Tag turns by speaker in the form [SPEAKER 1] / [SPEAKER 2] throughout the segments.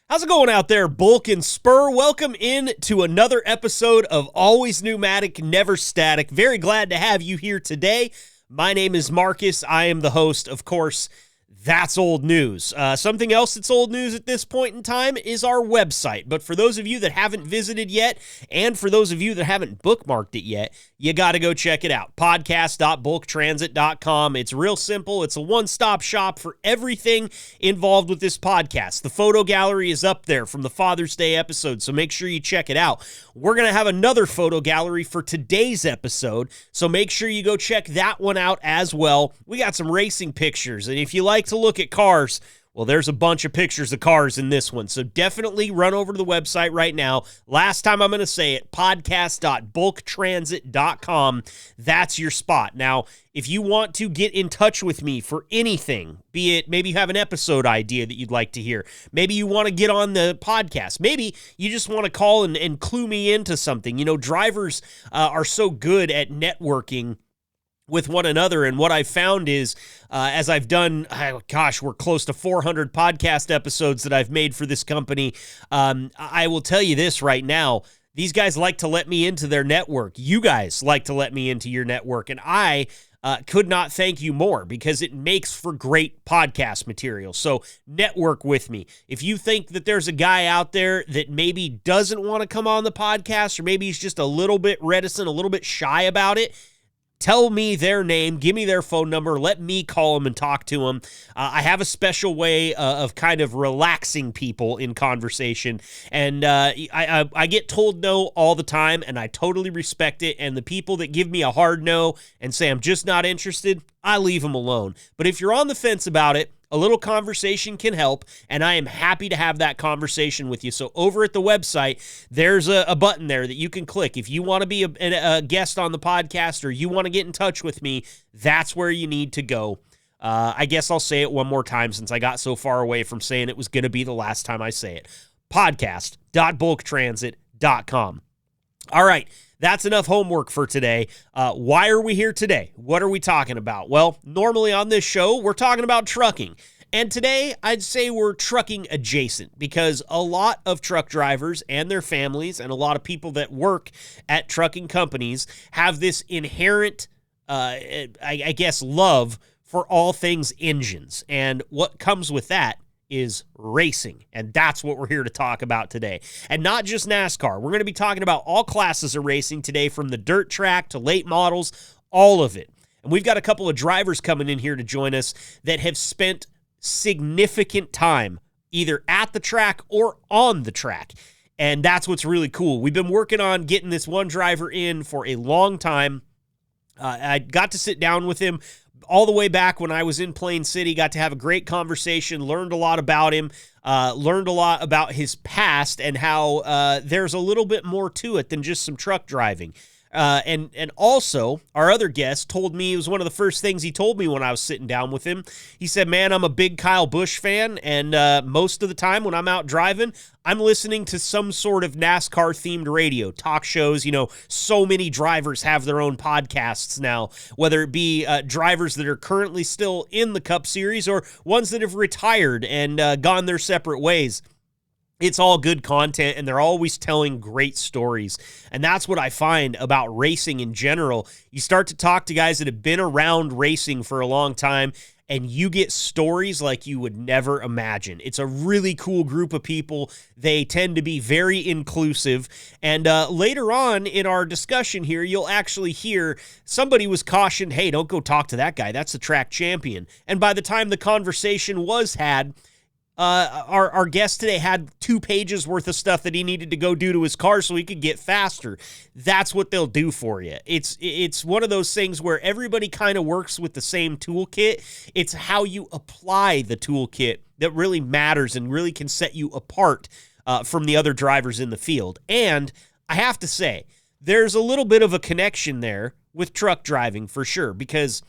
[SPEAKER 1] How's it going out there, Bulk and Spur? Welcome in to another episode of Always Pneumatic, Never Static. Very glad to have you here today. My name is Marcus. I am the host, of course. That's old news. Something else that's old news at this point in time is our website. But for those of you that haven't visited yet, and for those of you that haven't bookmarked it yet, you got to go check it out. Podcast.bulktransit.com. It's real simple. It's a one-stop shop for everything involved with this podcast. The photo gallery is up there from the Father's Day episode, so make sure you check it out. We're going to have another photo gallery for today's episode, so make sure you go check that one out as well. We got some racing pictures, and if you like to look at cars, well, there's a bunch of pictures of cars in this one, so definitely run over to the website right now. Last time I'm going to say it, podcast.bulktransit.com. That's your spot. Now, if you want to get in touch with me for anything, be it maybe you have an episode idea that you'd like to hear, maybe you want to get on the podcast, maybe you just want to call and clue me into something. You know, drivers are so good at networking with one another, and what I've found is, as I've done, we're close to 400 podcast episodes that I've made for this company. I will tell you this right now, these guys like to let me into their network. You guys like to let me into your network, and I could not thank you more because it makes for great podcast material. So network with me. If you think that there's a guy out there that maybe doesn't want to come on the podcast, or maybe he's just a little bit reticent, a little bit shy about it, tell me their name, give me their phone number, let me call them and talk to them. I have a special way of kind of relaxing people in conversation, and I get told no all the time, and I totally respect it, and the people that give me a hard no and say I'm just not interested, I leave them alone. But if you're on the fence about it, a little conversation can help, and I am happy to have that conversation with you. So over at the website, there's a button there that you can click. If you want to be a guest on the podcast or you want to get in touch with me, that's where you need to go. I guess I'll say it one more time since I got so far away from saying it was going to be the last time I say it. Podcast.bulktransit.com. All right. That's enough homework for today. Why are we here today? What are we talking about? Well, normally on this show, we're talking about trucking. And today, I'd say we're trucking adjacent because a lot of truck drivers and their families and a lot of people that work at trucking companies have this inherent, I guess, love for all things engines. And what comes with that is racing, and that's what we're here to talk about today. And not just NASCAR. We're going to be talking about all classes of racing today, from the dirt track to late models, all of it. And we've got a couple of drivers coming in here to join us that have spent significant time either at the track or on the track. And that's what's really cool. We've been working on getting this one driver in for a long time. I got to sit down with him all the way back when I was in Plain City, got to have a great conversation, learned a lot about him, learned a lot about his past and how there's a little bit more to it than just some truck driving. And also, our other guest told me, it was one of the first things he told me when I was sitting down with him. He said, man, I'm a big Kyle Busch fan, and most of the time when I'm out driving, I'm listening to some sort of NASCAR-themed radio, talk shows. You know, so many drivers have their own podcasts now, whether it be drivers that are currently still in the Cup Series or ones that have retired and gone their separate ways. It's all good content, and they're always telling great stories. And that's what I find about racing in general. You start to talk to guys that have been around racing for a long time, and you get stories like you would never imagine. It's a really cool group of people. They tend to be very inclusive. And later on in our discussion here, you'll actually hear somebody was cautioned, hey, don't go talk to that guy. That's the track champion. And by the time the conversation was had, our guest today had 2 pages worth of stuff that he needed to go do to his car so he could get faster. That's what they'll do for you. It's one of those things where everybody kind of works with the same toolkit. It's how you apply the toolkit that really matters and really can set you apart from the other drivers in the field. And I have to say, there's a little bit of a connection there with truck driving for sure, because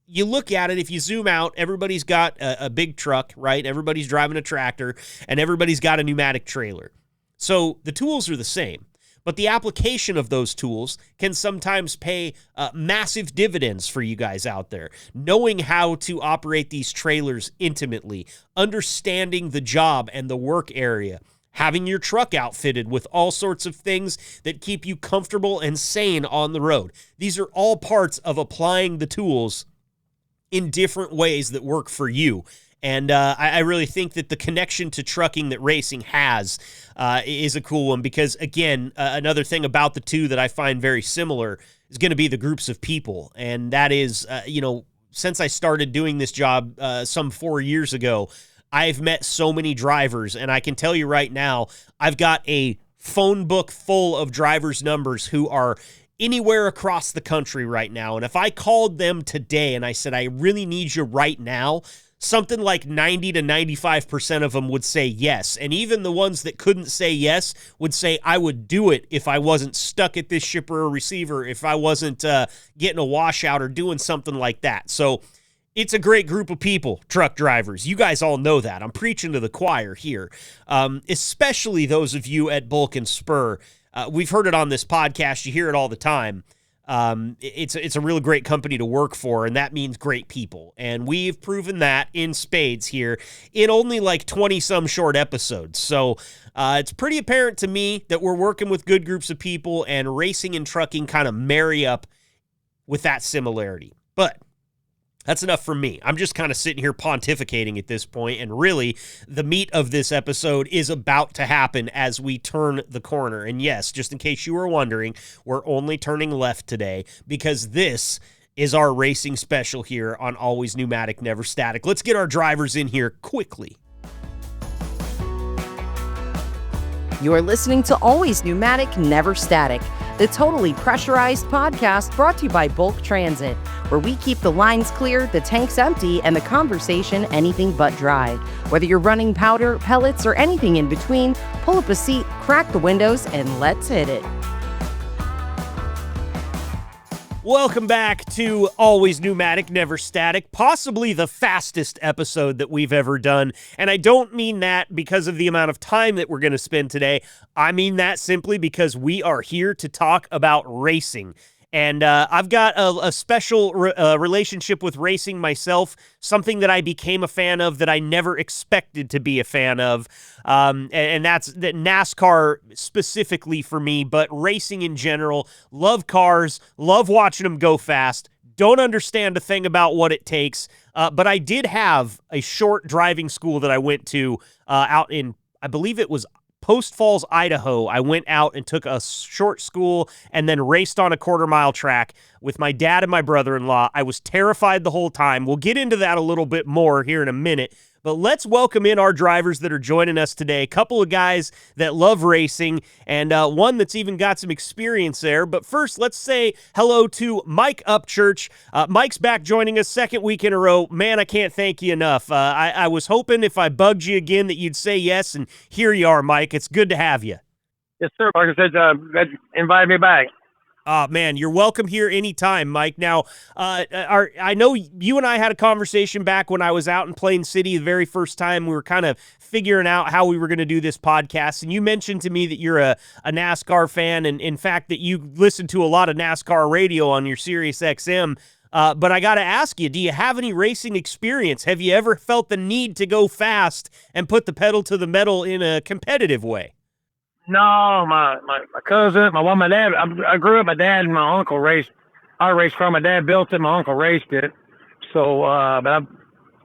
[SPEAKER 1] you look at it, if you zoom out, everybody's got a big truck, right? Everybody's driving a tractor, and everybody's got a pneumatic trailer. So the tools are the same. But the application of those tools can sometimes pay massive dividends for you guys out there. Knowing how to operate these trailers intimately, understanding the job and the work area, having your truck outfitted with all sorts of things that keep you comfortable and sane on the road. These are all parts of applying the tools in different ways that work for you. And I really think that the connection to trucking that racing has is a cool one because, again, another thing about the two that I find very similar is going to be the groups of people. And that is, since I started doing this job some 4 years ago, I've met so many drivers, and I can tell you right now, I've got a phone book full of drivers' numbers who are anywhere across the country right now. And if I called them today and I said, I really need you right now, something like 90 to 95% of them would say yes. And even the ones that couldn't say yes would say, I would do it if I wasn't stuck at this shipper or receiver, if I wasn't getting a washout or doing something like that. So it's a great group of people, truck drivers. You guys all know that. I'm preaching to the choir here, especially those of you at Bulk and Spur. We've heard it on this podcast. You hear it all the time. It's a really great company to work for, and that means great people. And we've proven that in spades here in only like 20-some short episodes. So it's pretty apparent to me that we're working with good groups of people, and racing and trucking kind of marry up with that similarity. But that's enough for me. I'm just kind of sitting here pontificating at this point, and really, the meat of this episode is about to happen as we turn the corner. And yes, just in case you were wondering, we're only turning left today because this is our racing special here on Always Pneumatic, Never Static. Let's get our drivers in here quickly.
[SPEAKER 2] You are listening to Always Pneumatic, Never Static, the totally pressurized podcast brought to you by Bulk Transit, where we keep the lines clear, the tanks empty, and the conversation anything but dry. Whether you're running powder, pellets, or anything in between, pull up a seat, crack the windows, and let's hit it.
[SPEAKER 1] Welcome back to Always Pneumatic, Never Static, possibly the fastest episode that we've ever done. And I don't mean that because of the amount of time that we're going to spend today. I mean that simply because we are here to talk about racing. And I've got a special relationship with racing myself, something that I became a fan of that I never expected to be a fan of. And that's that NASCAR specifically for me, but racing in general. Love cars, love watching them go fast. Don't understand a thing about what it takes. But I did have a short driving school that I went to out in, I believe it was Post Falls, Idaho. I went out and took a short school and then raced on a quarter-mile track with my dad and my brother-in-law. I was terrified the whole time. We'll get into that a little bit more here in a minute. But let's welcome in our drivers that are joining us today. A couple of guys that love racing and one that's even got some experience there. But first, let's say hello to Mike Upchurch. Mike's back joining us second week in a row. Man, I can't thank you enough. I was hoping if I bugged you again that you'd say yes, and here you are, Mike. It's good to have you.
[SPEAKER 3] Yes, sir. Like I said, invited me back.
[SPEAKER 1] Man, you're welcome here anytime, Mike. Now, I know you and I had a conversation back when I was out in Plain City the very first time. We were kind of figuring out how we were going to do this podcast, and you mentioned to me that you're a NASCAR fan, and in fact that you listen to a lot of NASCAR radio on your Sirius XM. But I got to ask you, do you have any racing experience? Have you ever felt the need to go fast and put the pedal to the metal in a competitive way?
[SPEAKER 3] No, my cousin, my dad. I grew up. My dad and my uncle raced. I raced car. My dad built it. My uncle raced it. So, but I've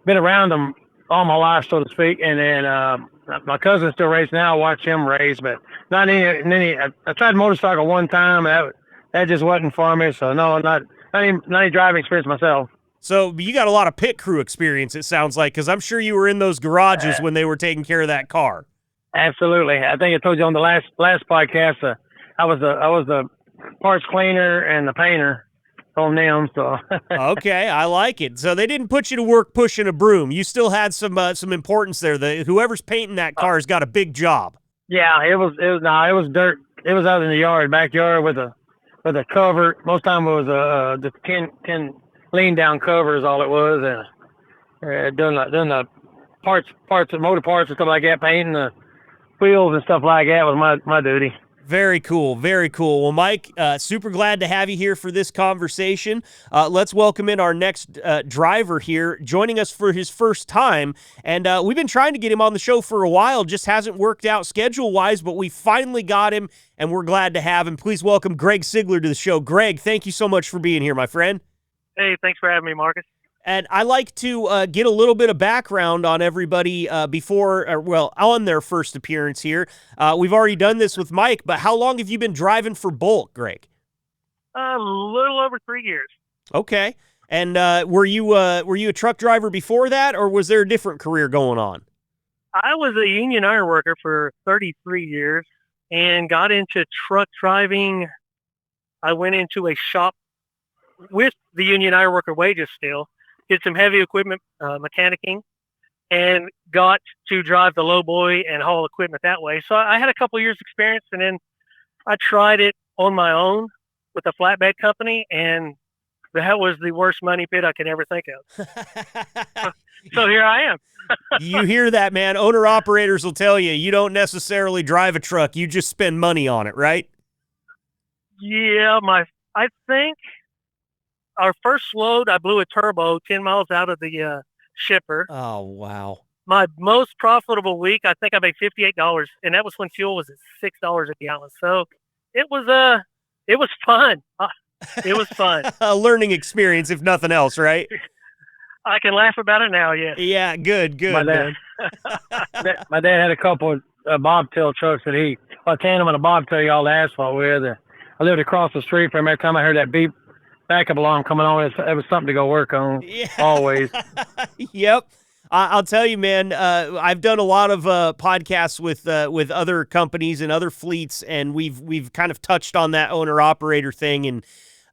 [SPEAKER 3] been around them all my life, so to speak. And then my cousin still races now. I watch him race, but not any. I tried motorcycle one time. That just wasn't for me. So no, not any driving experience myself.
[SPEAKER 1] So you got a lot of pit crew experience, it sounds like, because I'm sure you were in those garages when they were taking care of that car.
[SPEAKER 3] Absolutely. I think I told you on the last podcast, I was the parts cleaner and the painter on them. So
[SPEAKER 1] okay, I like it. So they didn't put you to work pushing a broom. You still had some importance there. Whoever's painting that car has got a big job.
[SPEAKER 3] Yeah, it was dirt. It was out in the backyard with a cover. Most time it was the 10 lean down cover is all it was, and doing the parts, motor parts and stuff like that, painting the wheels and stuff like that was my duty.
[SPEAKER 1] Very cool. Very cool. Well, Mike, super glad to have you here for this conversation. Let's welcome in our next driver here, joining us for his first time. And we've been trying to get him on the show for a while, just hasn't worked out schedule-wise, but we finally got him, and we're glad to have him. Please welcome Greg Sigler to the show. Greg, thank you so much for being here, my friend.
[SPEAKER 4] Hey, thanks for having me, Marcus.
[SPEAKER 1] And I like to get a little bit of background on everybody on their first appearance here. We've already done this with Mike, but how long have you been driving for Bulk, Greg?
[SPEAKER 4] A little over 3 years.
[SPEAKER 1] Okay. And were you a truck driver before that, or was there a different career going on?
[SPEAKER 4] I was a union iron worker for 33 years and got into truck driving. I went into a shop with the union iron worker wages still. Did some heavy equipment mechanicking, and got to drive the lowboy and haul equipment that way. So I had a couple years experience, and then I tried it on my own with a flatbed company, and that was the worst money pit I could ever think of. So here I am.
[SPEAKER 1] You hear that, man? Owner-operators will tell you don't necessarily drive a truck. You just spend money on it, right?
[SPEAKER 4] Yeah, I think our first load, I blew a turbo 10 miles out of the shipper.
[SPEAKER 1] Oh, wow.
[SPEAKER 4] My most profitable week, I think I made $58, and that was when fuel was at $6 a gallon. So it was fun. It was fun.
[SPEAKER 1] A learning experience, if nothing else, right?
[SPEAKER 4] I can laugh about it now, yes.
[SPEAKER 1] Yeah, good, man.
[SPEAKER 3] My dad had a couple of bobtail trucks that a tandem and a bobtail he all the asphalt with. I lived across the street from him. Every time I heard that beep, backup alarm coming on, it was something to go work on.
[SPEAKER 1] Yeah.
[SPEAKER 3] Always.
[SPEAKER 1] Yep. I'll tell you, man, I've done a lot of podcasts with other companies and other fleets, and we've kind of touched on that owner-operator thing, and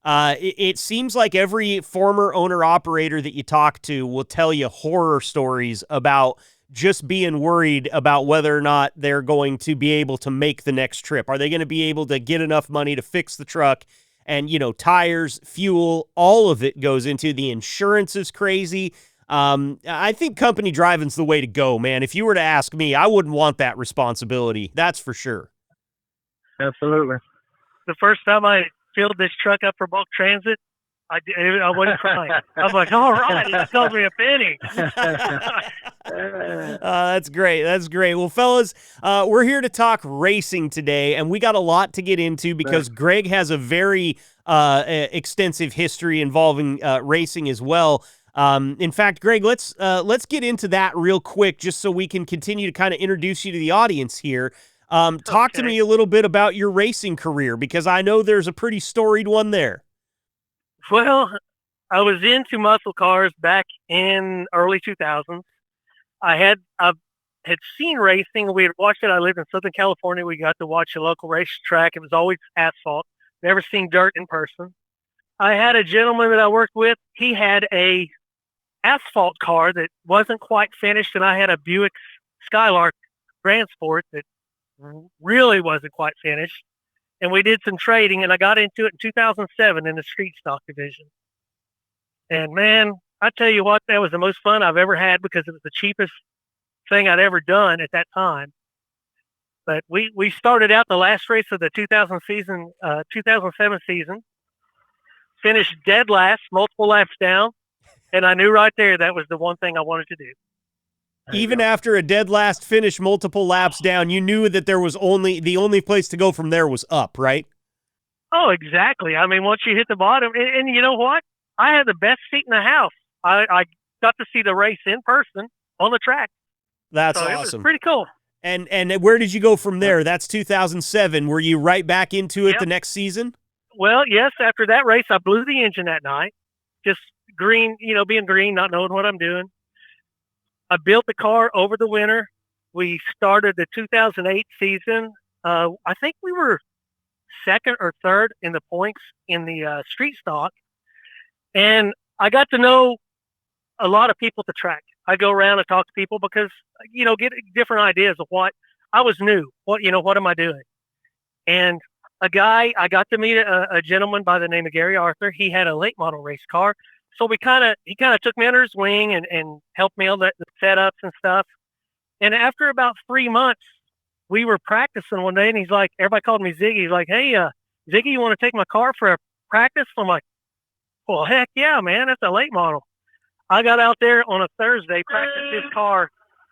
[SPEAKER 1] it seems like every former owner-operator that you talk to will tell you horror stories about just being worried about whether or not they're going to be able to make the next trip. Are they going to be able to get enough money to fix the truck? And, tires, fuel, all of it goes into the insurance is crazy. I think company driving's the way to go, man. If you were to ask me, I wouldn't want that responsibility. That's for sure.
[SPEAKER 3] Absolutely.
[SPEAKER 4] The first time I filled this truck up for bulk transit, I wasn't crying. I was like, all right, it cost me a penny.
[SPEAKER 1] That's great. That's great. Well, fellas, we're here to talk racing today, and we got a lot to get into because Greg has a very extensive history involving racing as well. In fact, Greg, let's get into that real quick just so we can continue to kind of introduce you to the audience here. Talk to me a little bit about your racing career, because I know there's a pretty storied one there.
[SPEAKER 4] Well, I was into muscle cars back in early 2000s. I had seen racing. We had watched it. I lived in Southern California. We got to watch a local racetrack. It was always asphalt. Never seen dirt in person. I had a gentleman that I worked with. He had a asphalt car that wasn't quite finished, and I had a Buick Skylark Grand Sport that really wasn't quite finished. And we did some trading, and I got into it in 2007 in the street stock division. And man, I tell you what, that was the most fun I've ever had because it was the cheapest thing I'd ever done at that time. But we started out the last race of the 2007 season, finished dead last, multiple laps down, and I knew right there that was the one thing I wanted to do.
[SPEAKER 1] Even after a dead last finish, multiple laps down, you knew that there was the only place to go from there was up, right?
[SPEAKER 4] Oh, exactly. I mean, once you hit the bottom, and you know what? I had the best seat in the house. I got to see the race in person on the track.
[SPEAKER 1] That's
[SPEAKER 4] awesome. It was pretty cool.
[SPEAKER 1] And where did you go from there? That's 2007. Were you right back into it the next season?
[SPEAKER 4] Well, yes. After that race, I blew the engine that night. Just green, being green, not knowing what I'm doing. I built the car over the winter. We started the 2008 season. I think we were second or third in the points in the street stock. And I got to know a lot of people at the track. I go around and talk to people because, get different ideas of what I was new. What am I doing? And I got to meet a gentleman by the name of Gary Arthur. He had a late model race car. So he kind of took me under his wing and helped me on the setups and stuff. And after about 3 months, we were practicing one day, and he's like, everybody called me Ziggy. He's like, hey, Ziggy, you want to take my car for a practice? I'm like, well, heck yeah, man. That's a late model. I got out there on a Thursday, practiced his car.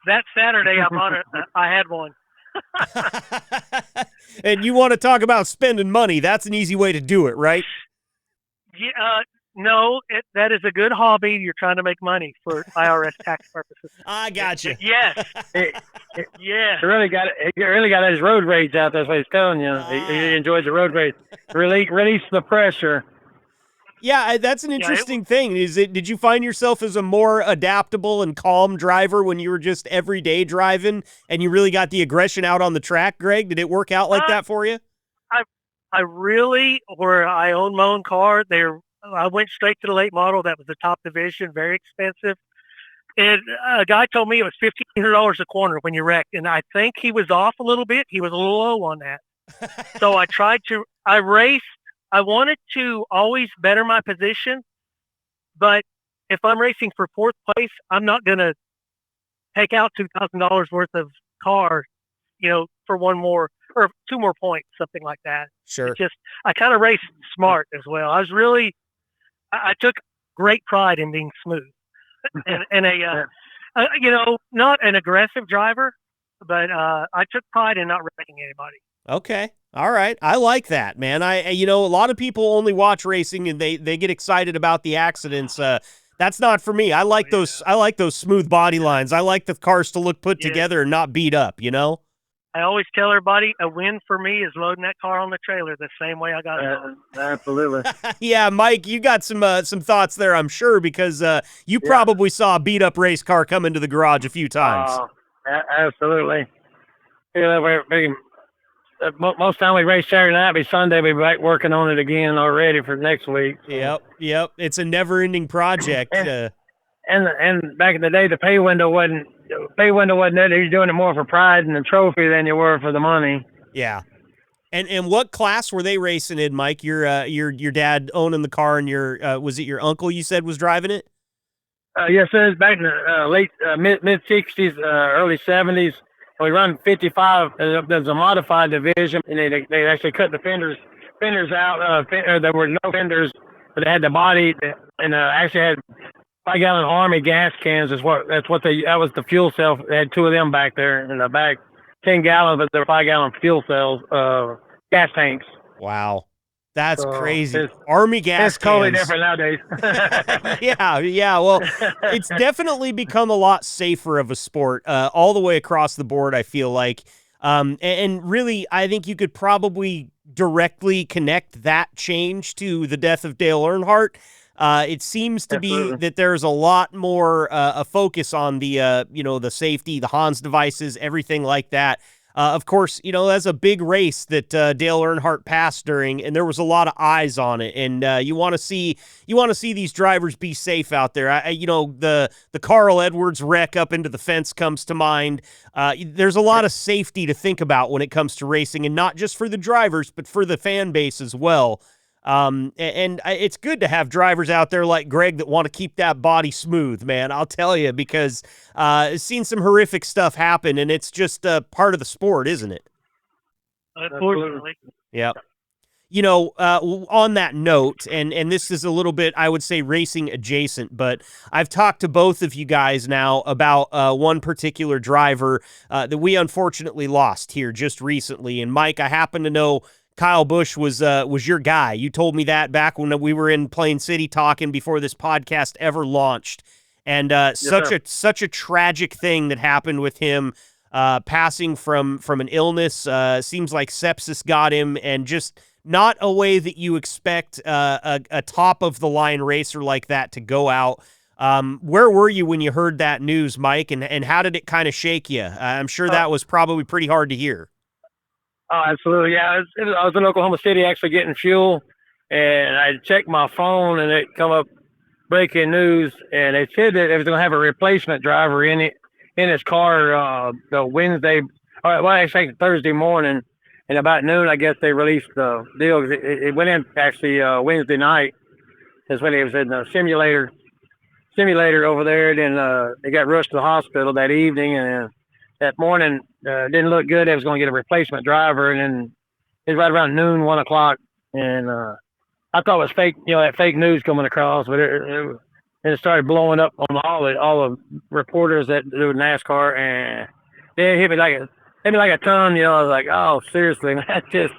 [SPEAKER 4] That Saturday, I bought it. I had one.
[SPEAKER 1] And you want to talk about spending money? That's an easy way to do it, right?
[SPEAKER 4] Yeah, no, that is a good hobby. You're trying to make money for IRS tax purposes.
[SPEAKER 1] I got you.
[SPEAKER 4] Yes. Yeah.
[SPEAKER 3] He really got his road rage out. That's what he's telling you. He enjoys the road rage. Release the pressure.
[SPEAKER 1] Yeah, that's an interesting thing. Did you find yourself as a more adaptable and calm driver when you were just everyday driving and you really got the aggression out on the track, Greg? Did it work out like that for you?
[SPEAKER 4] I really, where I own my own car, I went straight to the late model. That was the top division, very expensive. And a guy told me it was $1,500 a corner when you wrecked. And I think he was off a little bit. He was a little low on that. So I raced. I wanted to always better my position. But if I'm racing for fourth place, I'm not going to take out $2,000 worth of car, for one more or two more points, something like that.
[SPEAKER 1] Sure.
[SPEAKER 4] I kind of raced smart as well. I took great pride in being smooth and not an aggressive driver, but I took pride in not wrecking anybody.
[SPEAKER 1] Okay. All right. I like that, man. A lot of people only watch racing and they get excited about the accidents. That's not for me. I like those smooth body lines. I like the cars to look put together and not beat up,
[SPEAKER 4] I always tell everybody a win for me is loading that car on the trailer the same way I got it.
[SPEAKER 3] Absolutely.
[SPEAKER 1] Yeah, Mike, you got some thoughts there, I'm sure, because you probably saw a beat up race car come into the garage a few times.
[SPEAKER 3] Absolutely. Most time we race Saturday night, be Sunday, we'll be back working on it again already for next week.
[SPEAKER 1] So. Yep. It's a never-ending project.
[SPEAKER 3] And back in the day, the pay window wasn't there. You're doing it more for pride and the trophy than you were for the money.
[SPEAKER 1] Yeah. And what class were they racing in, Mike? Your dad owning the car, and was it your uncle you said was driving it?
[SPEAKER 3] Yes, it was back in the late mid '60s, early '70s. We run 55. There's a modified division, and they actually cut the fenders out. There were no fenders, but they had the body, and actually had 5-gallon Army gas cans. That was the fuel cell. They had two of them back there in the back, 10 gallons, but they're 5-gallon fuel cells, gas tanks.
[SPEAKER 1] Wow. That's crazy. Army gas
[SPEAKER 3] It's totally
[SPEAKER 1] cans.
[SPEAKER 3] different nowadays.
[SPEAKER 1] Yeah. Well, it's definitely become a lot safer of a sport all the way across the board, I feel like. And really, I think you could probably directly connect that change to the death of Dale Earnhardt. It seems to be that there's a lot more a focus on the the safety, the Hans devices, everything like that. Of course, that's a big race that Dale Earnhardt passed during, and there was a lot of eyes on it. And you want to see these drivers be safe out there. The Carl Edwards wreck up into the fence comes to mind. There's a lot of safety to think about when it comes to racing, and not just for the drivers, but for the fan base as well. And it's good to have drivers out there like Greg that want to keep that body smooth, man. I'll tell you, because I've seen some horrific stuff happen, and it's just part of the sport, isn't it?
[SPEAKER 4] Unfortunately.
[SPEAKER 1] Yeah. On that note, and this is a little bit, I would say, racing adjacent, but I've talked to both of you guys now about one particular driver that we unfortunately lost here just recently. And Mike, I happen to know Kyle Busch was your guy. You told me that back when we were in Plain City talking before this podcast ever launched. And such a tragic thing that happened with him, passing from an illness. Seems like sepsis got him, and just not a way that you expect a top of the line racer like that to go out. Where were you when you heard that news, Mike? And how did it kind of shake you? I'm sure that was probably pretty hard to hear.
[SPEAKER 3] Oh, absolutely. Yeah, I was in Oklahoma City actually getting fuel, and I checked my phone, and it come up breaking news, and they said that they was going to have a replacement driver in his car the Wednesday, actually Thursday morning, and about noon, I guess they released the deal. It went in actually Wednesday night. That's when he was in the simulator over there. Then they got rushed to the hospital that evening, and that morning didn't look good. They was going to get a replacement driver, and then it was right around noon, 1 o'clock, and I thought it was fake, that fake news coming across, but it started blowing up on all the reporters that do NASCAR, and they hit me like a ton. I was like, oh, seriously, that's just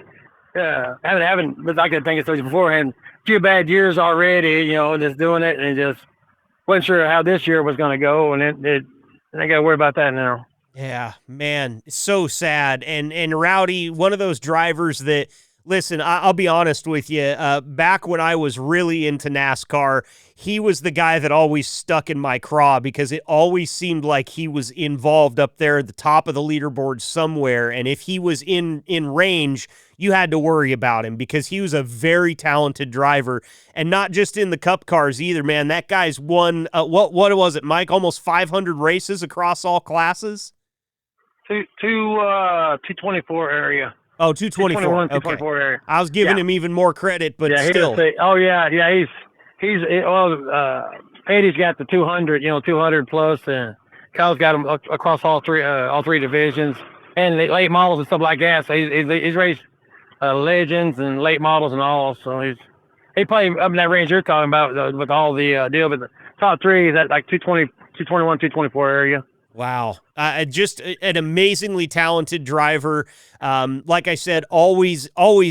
[SPEAKER 3] haven't, but I could think of things beforehand. A few bad years already, just doing it, and just wasn't sure how this year was going to go, and I got to worry about that now.
[SPEAKER 1] Yeah, man, so sad. And Rowdy, one of those drivers that, listen, I'll be honest with you. Back when I was really into NASCAR, he was the guy that always stuck in my craw because it always seemed like he was involved up there at the top of the leaderboard somewhere. And if he was in range, you had to worry about him because he was a very talented driver, and not just in the Cup cars either, man. That guy's won, what was it, Mike? Almost 500 races across all classes?
[SPEAKER 3] 224 area.
[SPEAKER 1] Oh, 224.
[SPEAKER 3] 224 area.
[SPEAKER 1] I was giving him even more credit, but still.
[SPEAKER 3] Eddie's got the 200, 200 plus, and Kyle's got him across all three divisions, and late models and stuff like that. So he's raced legends and late models and all. So he probably up in that range you're talking about with all the deal. But the top three is at like 220, 221, 224 area.
[SPEAKER 1] Wow. Just an amazingly talented driver. Like I said, always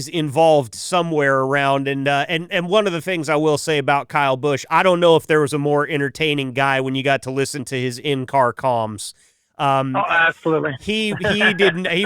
[SPEAKER 1] involved somewhere around. And one of the things I will say about Kyle Busch, I don't know if there was a more entertaining guy when you got to listen to his in-car comms.
[SPEAKER 3] Absolutely.
[SPEAKER 1] He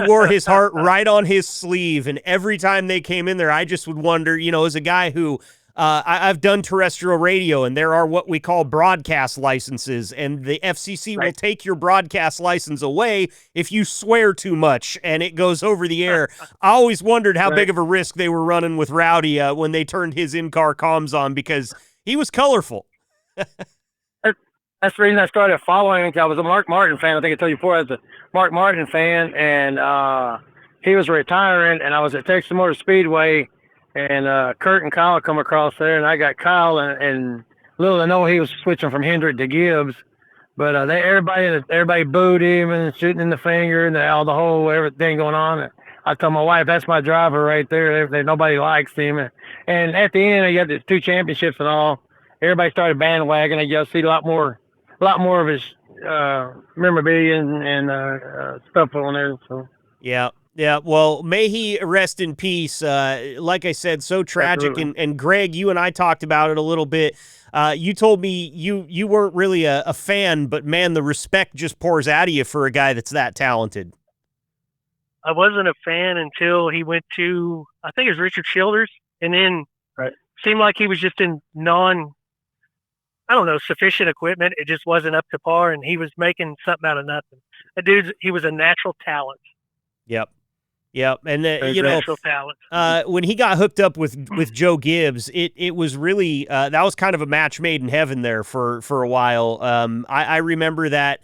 [SPEAKER 1] wore his heart right on his sleeve. And every time they came in there, I just would wonder, as a guy who, I've done terrestrial radio, and there are what we call broadcast licenses, and the FCC will take your broadcast license away if you swear too much and it goes over the air. I always wondered how big of a risk they were running with Rowdy when they turned his in-car comms on, because he was colorful.
[SPEAKER 3] That's the reason I started following him. I was a Mark Martin fan. I think I told you before, I was a Mark Martin fan, and he was retiring, and I was at Texas Motor Speedway, and Kurt and Kyle come across there, and I got Kyle, and little to know he was switching from Hendrick to Gibbs, but everybody booed him and shooting in the finger and all the whole everything going on. I told my wife, that's my driver right there. Nobody likes him, and at the end, he got the 2 championships and all. Everybody started bandwagoning. You see a lot more of his memorabilia and stuff on there. So
[SPEAKER 1] yeah. Well, may he rest in peace. Like I said, so tragic. And Greg, you and I talked about it a little bit. You told me you weren't really a fan, but man, the respect just pours out of you for a guy that's that talented.
[SPEAKER 4] I wasn't a fan until he went to, I think it was Richard Childers, and then seemed like he was just in sufficient equipment. It just wasn't up to par, and he was making something out of nothing. He was a natural talent.
[SPEAKER 1] Yep. And natural talent. When he got hooked up with Joe Gibbs, it was really that was kind of a match made in heaven there for a while. I remember that.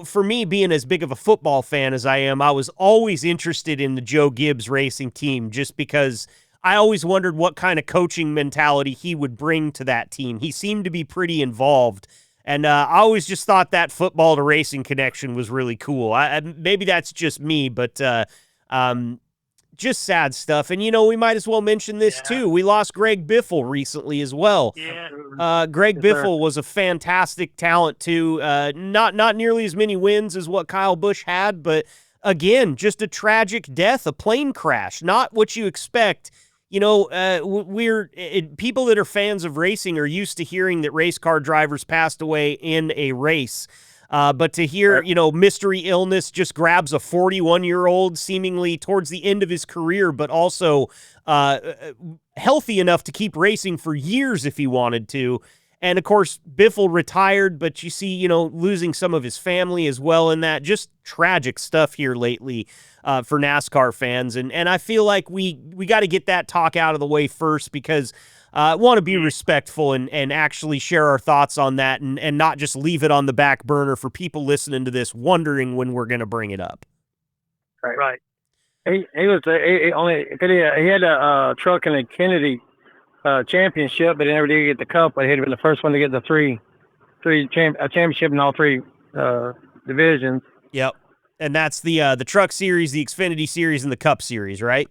[SPEAKER 1] For me, being as big of a football fan as I am, I was always interested in the Joe Gibbs racing team, just because I always wondered what kind of coaching mentality he would bring to that team. He seemed to be pretty involved, and I always just thought that football to racing connection was really cool. Maybe that's just me, but just sad stuff. And, we might as well mention this too. We lost Greg Biffle recently as well. Yeah. Greg Biffle was a fantastic talent too. Not nearly as many wins as what Kyle Busch had, but again, just a tragic death, a plane crash, not what you expect. People that are fans of racing are used to hearing that race car drivers passed away in a race. But to hear, mystery illness just grabs a 41-year-old seemingly towards the end of his career, but also healthy enough to keep racing for years if he wanted to. And, of course, Biffle retired, but you see, losing some of his family as well in that. Just tragic stuff here lately for NASCAR fans. And I feel like we got to get that talk out of the way first, because I want to be respectful and actually share our thoughts on that and not just leave it on the back burner for people listening to this wondering when we're going to bring it up.
[SPEAKER 3] Right. He had a truck in the Kennedy championship, but he never did get the cup. But he'd been the first one to get the championship in all 3 divisions.
[SPEAKER 1] Yep. And that's the Truck Series, the Xfinity Series, and the Cup Series, right?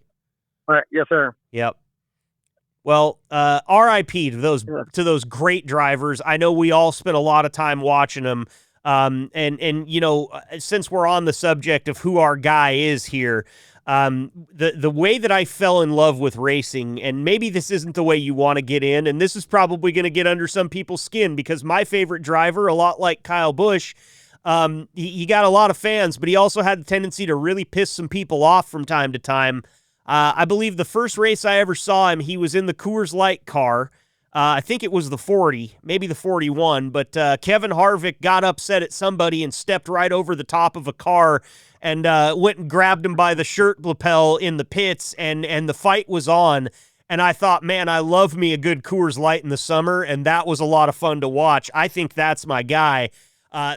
[SPEAKER 3] All right. Yes, sir.
[SPEAKER 1] Yep. Well, R.I.P. to those great drivers. I know we all spent a lot of time watching them. And you know, since we're on the subject of who our guy is here, the way that I fell in love with racing, and maybe this isn't the way you want to get in, and this is probably going to get under some people's skin, because my favorite driver, a lot like Kyle Busch, he got a lot of fans, but he also had the tendency to really piss some people off from time to time. I believe the first race I ever saw him, he was in the Coors Light car. I think it was the 40, maybe the 41, but Kevin Harvick got upset at somebody and stepped right over the top of a car and went and grabbed him by the shirt lapel in the pits, and the fight was on. And I thought, man, I love me a good Coors Light in the summer, and that was a lot of fun to watch. I think that's my guy.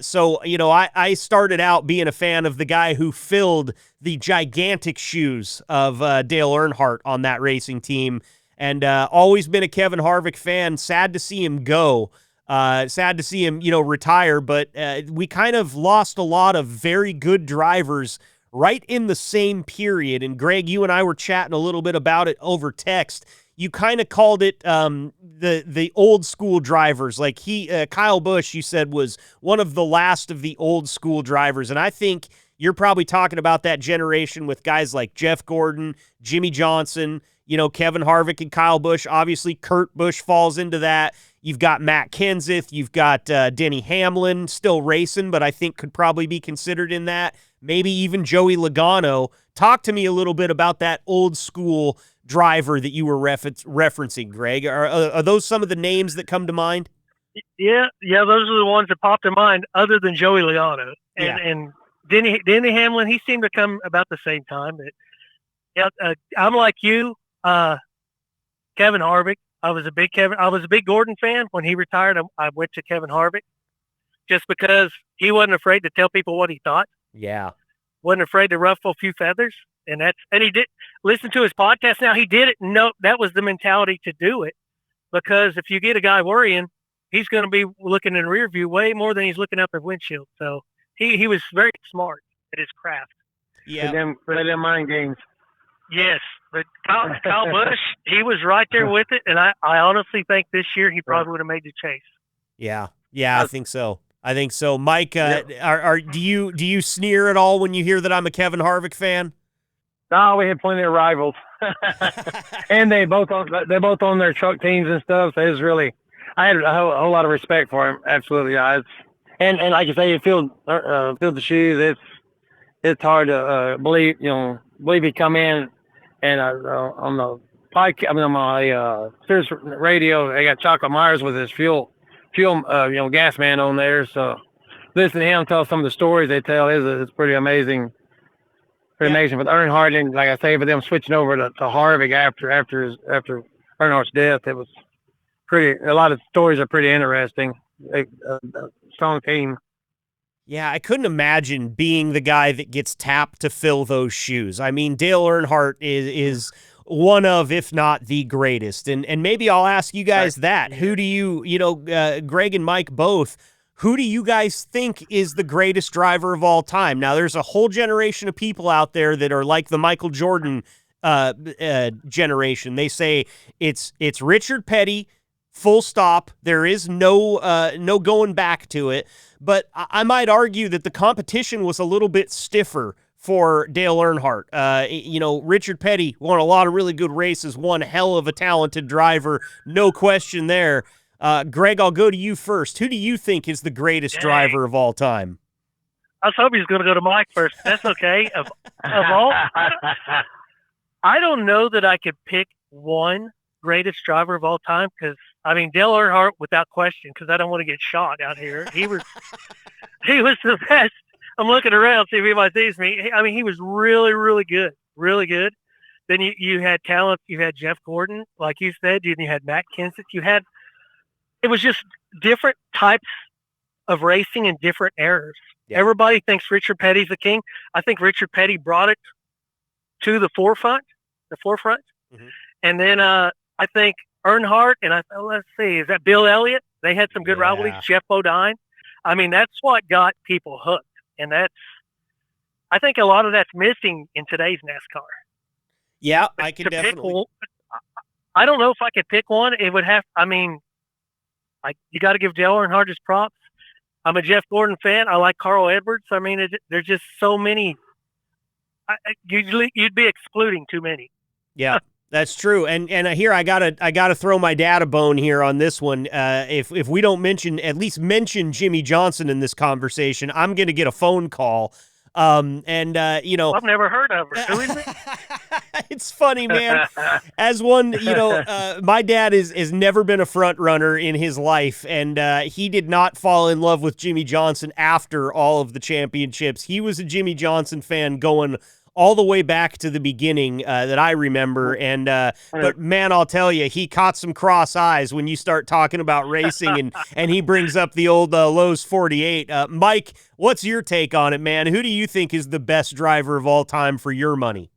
[SPEAKER 1] So, you know, I started out being a fan of the guy who filled the gigantic shoes of Dale Earnhardt on that racing team, and always been a Kevin Harvick fan. Sad to see him go. Sad to see him, you know, retire, but we kind of lost a lot of very good drivers right in the same period. And Greg, you and I were chatting a little bit about it over text. You kind of called it the old school drivers. Like Kyle Busch, you said, was one of the last of the old school drivers. And I think you're probably talking about that generation with guys like Jeff Gordon, Jimmy Johnson, you know, Kevin Harvick and Kyle Busch. Obviously, Kurt Busch falls into that. You've got Matt Kenseth. You've got Denny Hamlin still racing, but I think could probably be considered in that. Maybe even Joey Logano. Talk to me a little bit about that old school driver that you were referencing, Greg. Are those some of the names that come to mind?
[SPEAKER 4] Yeah, those are the ones that popped in mind, other than Joey Logano. And Denny Hamlin, he seemed to come about the same time. I'm like you, Kevin Harvick. I was a big Gordon fan. When he retired, I went to Kevin Harvick just because he wasn't afraid to tell people what he thought.
[SPEAKER 1] Yeah.
[SPEAKER 4] Wasn't afraid to ruffle a few feathers. And he did listen to his podcast. Now he did it. No, that was the mentality to do it, because if you get a guy worrying, he's going to be looking in the rear view way more than he's looking up at windshield. So he was very smart at his craft.
[SPEAKER 1] Yeah.
[SPEAKER 3] For them mind games.
[SPEAKER 4] Yes. But Kyle Busch, he was right there with it. And I honestly think this year he probably would have made the chase.
[SPEAKER 1] Yeah. Yeah, I think so. Mike, do you sneer at all when you hear that I'm a Kevin Harvick fan?
[SPEAKER 3] No, we had plenty of rivals, and they both on their truck teams and stuff. So it was really, I had a whole lot of respect for him. Absolutely, yeah. And like you say, you feel the shoes. It's hard to believe he come in and on the podcast, on my Sirius radio, they got Chocolate Myers with his fuel gas man on there. So listen to him tell some of the stories they tell is pretty amazing. Pretty amazing. But Earnhardt, and like I say, but them switching over to Harvick after Earnhardt's death, it was pretty. A lot of stories are pretty interesting. Strong team.
[SPEAKER 1] Yeah, I couldn't imagine being the guy that gets tapped to fill those shoes. I mean, Dale Earnhardt is one of, if not the greatest. And maybe I'll ask you guys that. Who do you Greg and Mike both, who do you guys think is the greatest driver of all time? Now, there's a whole generation of people out there that are like the Michael Jordan generation. They say it's Richard Petty, full stop. There is no going back to it. But I might argue that the competition was a little bit stiffer for Dale Earnhardt. Richard Petty won a lot of really good races, one hell of a talented driver, no question there. Greg, I'll go to you first. Who do you think is the greatest driver of all time?
[SPEAKER 4] I was hoping he was going to go to Mike first. That's okay. Of all, I don't know that I could pick one greatest driver of all time, because I mean Dale Earnhardt without question, because I don't want to get shot out here. He was the best. I'm looking around see if anybody sees me. I mean, he was really, really good, really good. Then you had talent. You had Jeff Gordon, like you said. You had Matt Kenseth. It was just different types of racing in different eras. Yeah. Everybody thinks Richard Petty's the king. I think Richard Petty brought it to the forefront. Mm-hmm. And then I think Earnhardt, and let's see, is that Bill Elliott? They had some good rivalries. Jeff Bodine. I mean, that's what got people hooked. And I think a lot of that's missing in today's NASCAR.
[SPEAKER 1] Yeah,
[SPEAKER 4] But
[SPEAKER 1] I can
[SPEAKER 4] to pick
[SPEAKER 1] definitely.
[SPEAKER 4] one, I don't know if I could pick one. It would have. I mean, like you got to give Dale Earnhardt his props. I'm a Jeff Gordon fan. I like Carl Edwards. I mean, there's just so many. You'd be excluding too many.
[SPEAKER 1] Yeah, that's true. And here I gotta throw my dad a bone here on this one. If we don't at least mention Jimmy Johnson in this conversation, I'm gonna get a phone call. You know,
[SPEAKER 4] I've never heard of her. Who is it?
[SPEAKER 1] It's funny, man. As one, you know, my dad has never been a front runner in his life, and he did not fall in love with Jimmy Johnson after all of the championships. He was a Jimmy Johnson fan going all the way back to the beginning that I remember. And but man, I'll tell you, he caught some cross eyes when you start talking about racing, and he brings up the old Lowe's 48. Mike, what's your take on it, man? Who do you think is the best driver of all time for your money?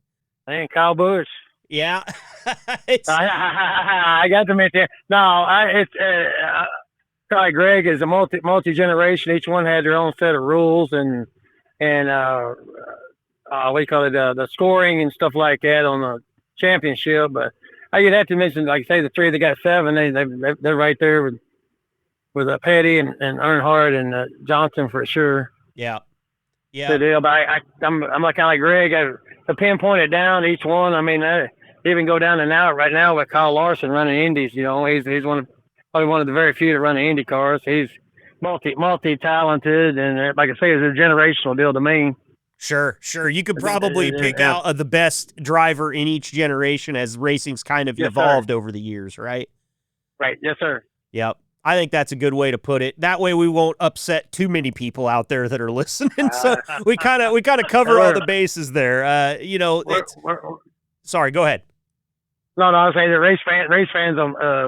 [SPEAKER 3] I think Kyle Busch.
[SPEAKER 1] Yeah,
[SPEAKER 3] I got to mention. No, it's probably Greg is a multi generation. Each one had their own set of rules and what do you call it, the scoring and stuff like that on the championship. But you'd have to mention, like say, the three that got 7. They're right there with Petty and Earnhardt and Johnson for sure.
[SPEAKER 1] Yeah.
[SPEAKER 3] The deal. But I'm like kind of like Greg. To pinpoint it down each one. I mean, even go down and out right now with Kyle Larson running Indies. You know, he's probably one of the very few that run the Indy cars. He's multi talented, and like I say, it's a generational deal to me.
[SPEAKER 1] Sure. You could probably pick out the best driver in each generation as racing's kind of evolved over the years, right?
[SPEAKER 3] Right. Yes, sir.
[SPEAKER 1] Yep. I think that's a good way to put it. That way we won't upset too many people out there that are listening. So we kind of cover all the bases there. You know, sorry, go ahead.
[SPEAKER 3] No, I was saying that race fans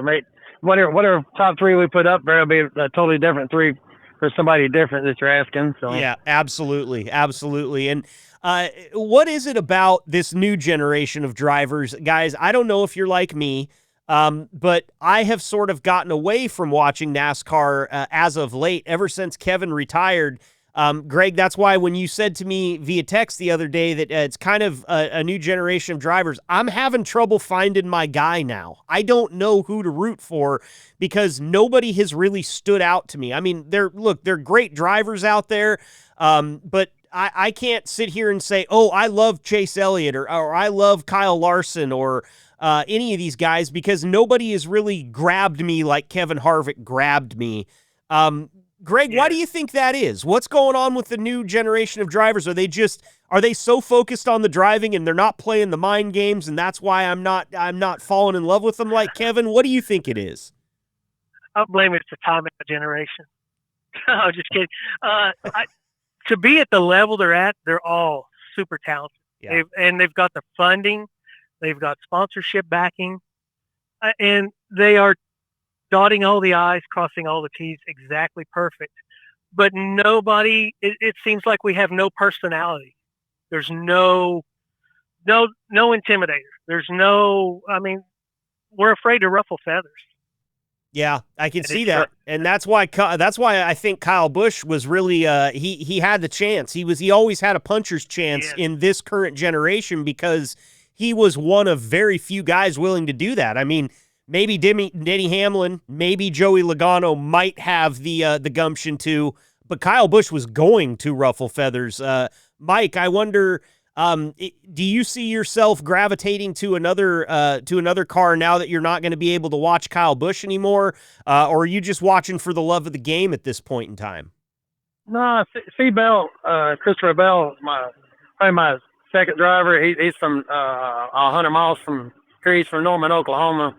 [SPEAKER 3] make whatever top 3 we put up there will be a totally different 3 for somebody different that you're asking. So
[SPEAKER 1] yeah, absolutely. And what is it about this new generation of drivers, guys? I don't know if you're like me. But I have sort of gotten away from watching NASCAR as of late, ever since Kevin retired. Greg, that's why when you said to me via text the other day that it's kind of a new generation of drivers, I'm having trouble finding my guy now. I don't know who to root for because nobody has really stood out to me. I mean, they're great drivers out there, but I can't sit here and say, oh, I love Chase Elliott or I love Kyle Larson or any of these guys because nobody has really grabbed me like Kevin Harvick grabbed me. Greg, why do you think that is? What's going on with the new generation of drivers? Are they so focused on the driving and they're not playing the mind games, and that's why I'm not falling in love with them like Kevin? What do you think it is?
[SPEAKER 4] I'll blame it the time of the generation. I'm just kidding. To be at the level they're at, they're all super talented. Yeah. They've got the funding. They've got sponsorship backing, and they are dotting all the I's, crossing all the T's exactly perfect. But nobody, it seems like we have no personality. There's no intimidator. There's I mean, we're afraid to ruffle feathers.
[SPEAKER 1] Yeah, I can see that. And that's why I think Kyle Busch was really he had the chance. He always had a puncher's chance in this current generation because he was one of very few guys willing to do that. I mean, maybe Denny Hamlin, maybe Joey Logano might have the gumption to, but Kyle Busch was going to ruffle feathers. Mike, I wonder, do you see yourself gravitating to another car now that you're not going to be able to watch Kyle Busch anymore, or are you just watching for the love of the game at this point in time?
[SPEAKER 3] No, Bell, Christopher Bell, my second driver. He's from 100 miles from here. He's from Norman, Oklahoma.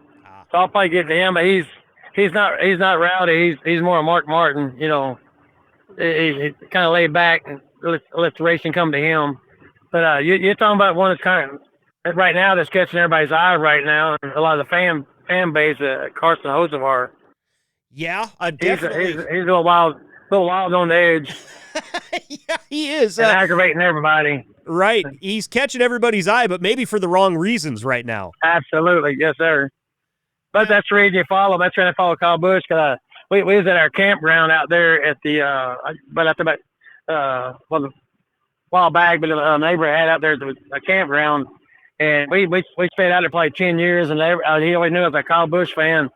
[SPEAKER 3] So I'll probably get to him, but he's not rowdy. He's more a Mark Martin. You know, he's kind of laid back and let the racing come to him. But you're talking about one that's kind of right now that's catching everybody's eye right now, and a lot of the fan base. Carson Hocevar.
[SPEAKER 1] Yeah, definitely.
[SPEAKER 3] He's a little wild on the edge.
[SPEAKER 1] Yeah, he is.
[SPEAKER 3] And aggravating everybody.
[SPEAKER 1] Right. He's catching everybody's eye, but maybe for the wrong reasons right now.
[SPEAKER 3] Absolutely. Yes, sir. But that's the reason you follow. That's trying to follow Kyle Busch because we was at our campground out there at the while back, but a neighbor had out there a campground, and we spent out there probably 10 years, and he always knew I was a Kyle Busch fan.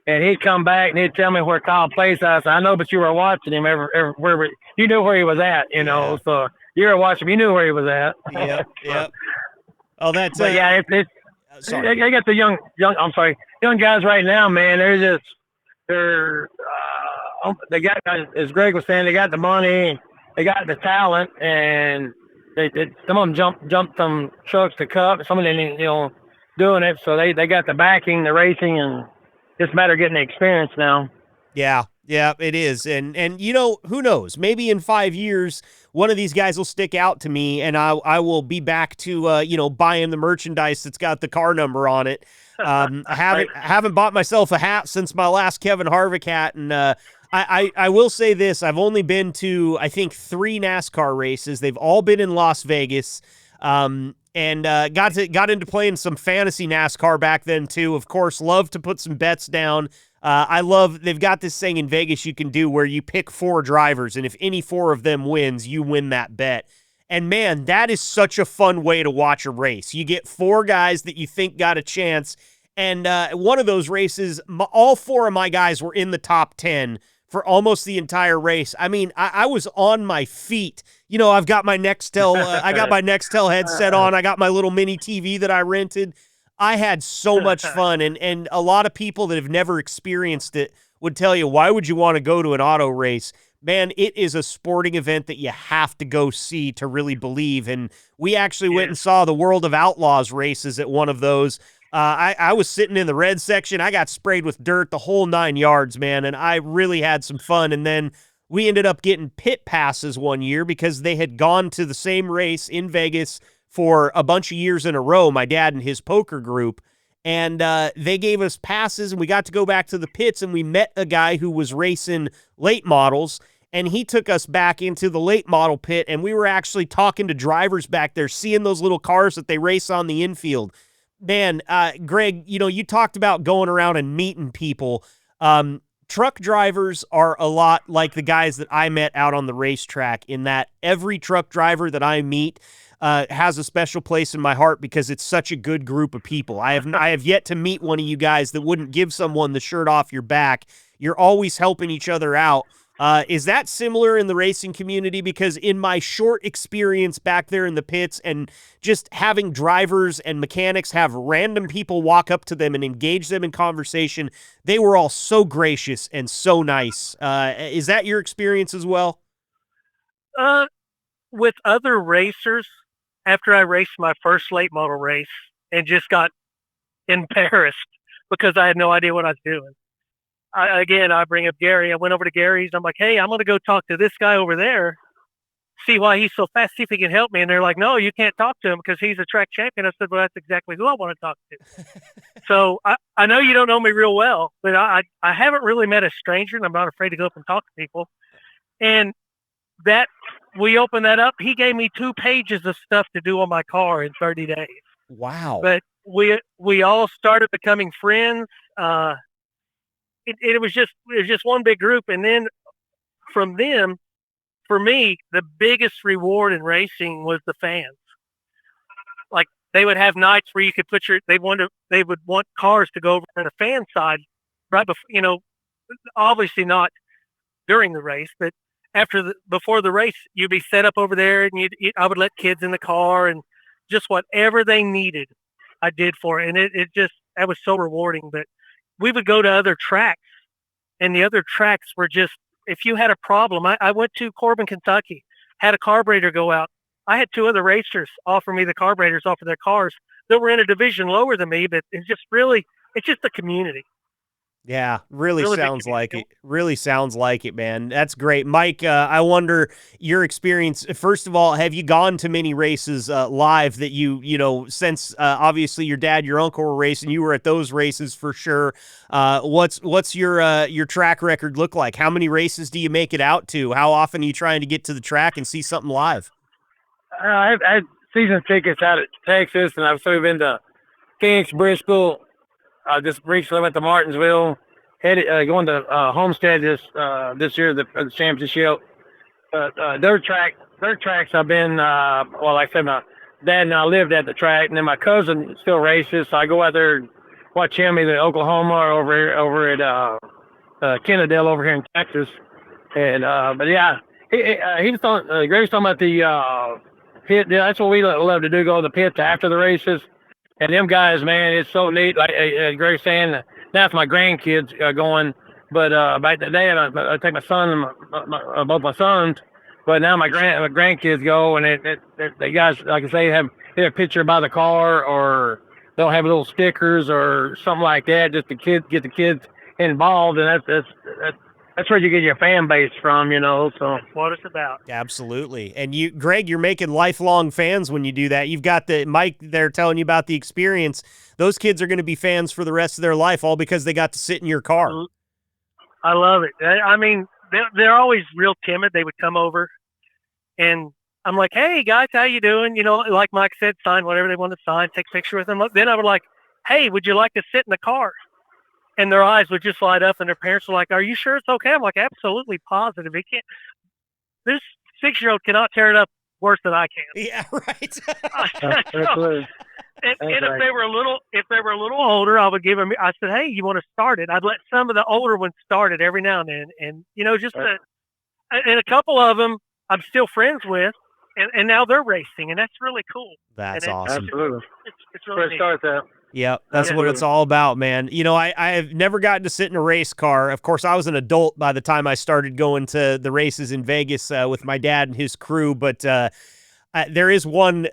[SPEAKER 3] And he'd come back and he'd tell me where Kyle plays. I said, I know, but you were watching him you knew where he was at, know. So you were watching him, you knew where he was at.
[SPEAKER 1] Yep. Oh, that's
[SPEAKER 3] but yeah, sorry. They got the young guys right now, man. They got, as Greg was saying, they got the money, they got the talent, and some of them jumped from trucks to cup. Some of them, doing it. So they got the backing, the racing, and just a matter of getting the experience now.
[SPEAKER 1] Yeah, it is. And who knows? Maybe in 5 years, one of these guys will stick out to me, and I will be back to buying the merchandise that's got the car number on it. I haven't bought myself a hat since my last Kevin Harvick hat, and I will say this: I've only been to, I think, 3 NASCAR races. They've all been in Las Vegas. And got into playing some fantasy NASCAR back then too. Of course, love to put some bets down. They've got this thing in Vegas you can do where you pick 4 drivers, and if any 4 of them wins, you win that bet. And man, that is such a fun way to watch a race. You get 4 guys that you think got a chance, and one of those races, all 4 of my guys were in the top 10 for almost the entire race. I mean, I was on my feet. I've got my Nextel, headset on. I got my little mini TV that I rented. I had so much fun, and a lot of people that have never experienced it would tell you, why would you want to go to an auto race? Man, it is a sporting event that you have to go see to really believe. And we actually went and saw the World of Outlaws races at one of those. I was sitting in the red section. I got sprayed with dirt the whole 9 yards, man, and I really had some fun. And then we ended up getting pit passes one year because they had gone to the same race in Vegas for a bunch of years in a row, my dad and his poker group. And they gave us passes, and we got to go back to the pits, and we met a guy who was racing late models, and he took us back into the late model pit, and we were actually talking to drivers back there, seeing those little cars that they race on the infield. Man, Greg, you talked about going around and meeting people. Truck drivers are a lot like the guys that I met out on the racetrack, in that every truck driver that I meet has a special place in my heart because it's such a good group of people. I have yet to meet one of you guys that wouldn't give someone the shirt off your back. You're always helping each other out. Is that similar in the racing community? Because in my short experience back there in the pits and just having drivers and mechanics have random people walk up to them and engage them in conversation, they were all so gracious and so nice. Is that your experience as well?
[SPEAKER 4] With other racers, after I raced my first late model race and just got embarrassed because I had no idea what I was doing. I bring up Gary. I went over to Gary's. I'm like, hey, I'm going to go talk to this guy over there, see why he's so fast, see if he can help me. And they're like, no, you can't talk to him because he's a track champion. I said, well, that's exactly who I want to talk to. So I know you don't know me real well, but I haven't really met a stranger, and I'm not afraid to go up and talk to people. And that we opened that up. He gave me 2 pages of stuff to do on my car in 30 days.
[SPEAKER 1] Wow.
[SPEAKER 4] But we all started becoming friends. It was just one big group. And then from them, for me, the biggest reward in racing was the fans. Like, they would have nights where you could put they would want cars to go over to the fan side right before, obviously not during the race, but before the race, you'd be set up over there, and I would let kids in the car, and just whatever they needed, I did for it. And that was so rewarding. But we would go to other tracks, and the other tracks were just, if you had a problem, I went to Corbin, Kentucky, had a carburetor go out. I had 2 other racers offer me the carburetors off of their cars that were in a division lower than me, but it's just the community.
[SPEAKER 1] Yeah, really sounds like it. Really sounds like it, man. That's great. Mike, I wonder your experience. First of all, have you gone to many races live that since obviously your dad, your uncle were racing, you were at those races for sure. What's your track record look like? How many races do you make it out to? How often are you trying to get to the track and see something live?
[SPEAKER 3] I had season tickets out at Texas, and I've sort of been to Phoenix, Bristol. Just recently went to Martinsville, going to Homestead this year, the championship. Dirt track dirt tracks I've been, well, like I said, my dad and I lived at the track, and then my cousin still races, so I go out there and watch him either in Oklahoma or over at Kennedale over here in Texas. And but yeah, he was talking. Greg was talking about the pit. Yeah, that's what we love to do. Go to the pits after the races. And them guys, man, it's so neat. Like Greg's saying, that's my grandkids going. But back the day, I take my son and both my sons. But now my grandkids go, and the guys, like I say, have a picture by the car, or they'll have little stickers or something like that, just to get the kids involved, and that's where you get your fan base from, So
[SPEAKER 4] that's what it's about.
[SPEAKER 1] Absolutely. And Greg, you're making lifelong fans when you do that. You've got the Mike there telling you about the experience. Those kids are going to be fans for the rest of their life, all because they got to sit in your car.
[SPEAKER 4] I love it. I mean, they're always real timid. They would come over, and I'm like, "Hey guys, how you doing?" Like Mike said, sign whatever they want to sign, take a picture with them. Then I would like, "Hey, would you like to sit in the car?" And their eyes would just light up, and their parents were like, "Are you sure it's okay?" I'm like, "Absolutely positive. It can't. This 6-year-old cannot tear it up worse than I can."
[SPEAKER 1] Yeah, right.
[SPEAKER 4] And if they were a little older, I would give them. I said, "Hey, you want to start it?" I'd let some of the older ones start it every now and then, and and a couple of them I'm still friends with, and now they're racing, and that's really cool.
[SPEAKER 1] That's awesome.
[SPEAKER 3] Absolutely,
[SPEAKER 4] it's really neat.
[SPEAKER 3] Start that.
[SPEAKER 1] Yep, that's what it's all about, man. I have never gotten to sit in a race car. Of course, I was an adult by the time I started going to the races in Vegas with my dad and his crew, but there is one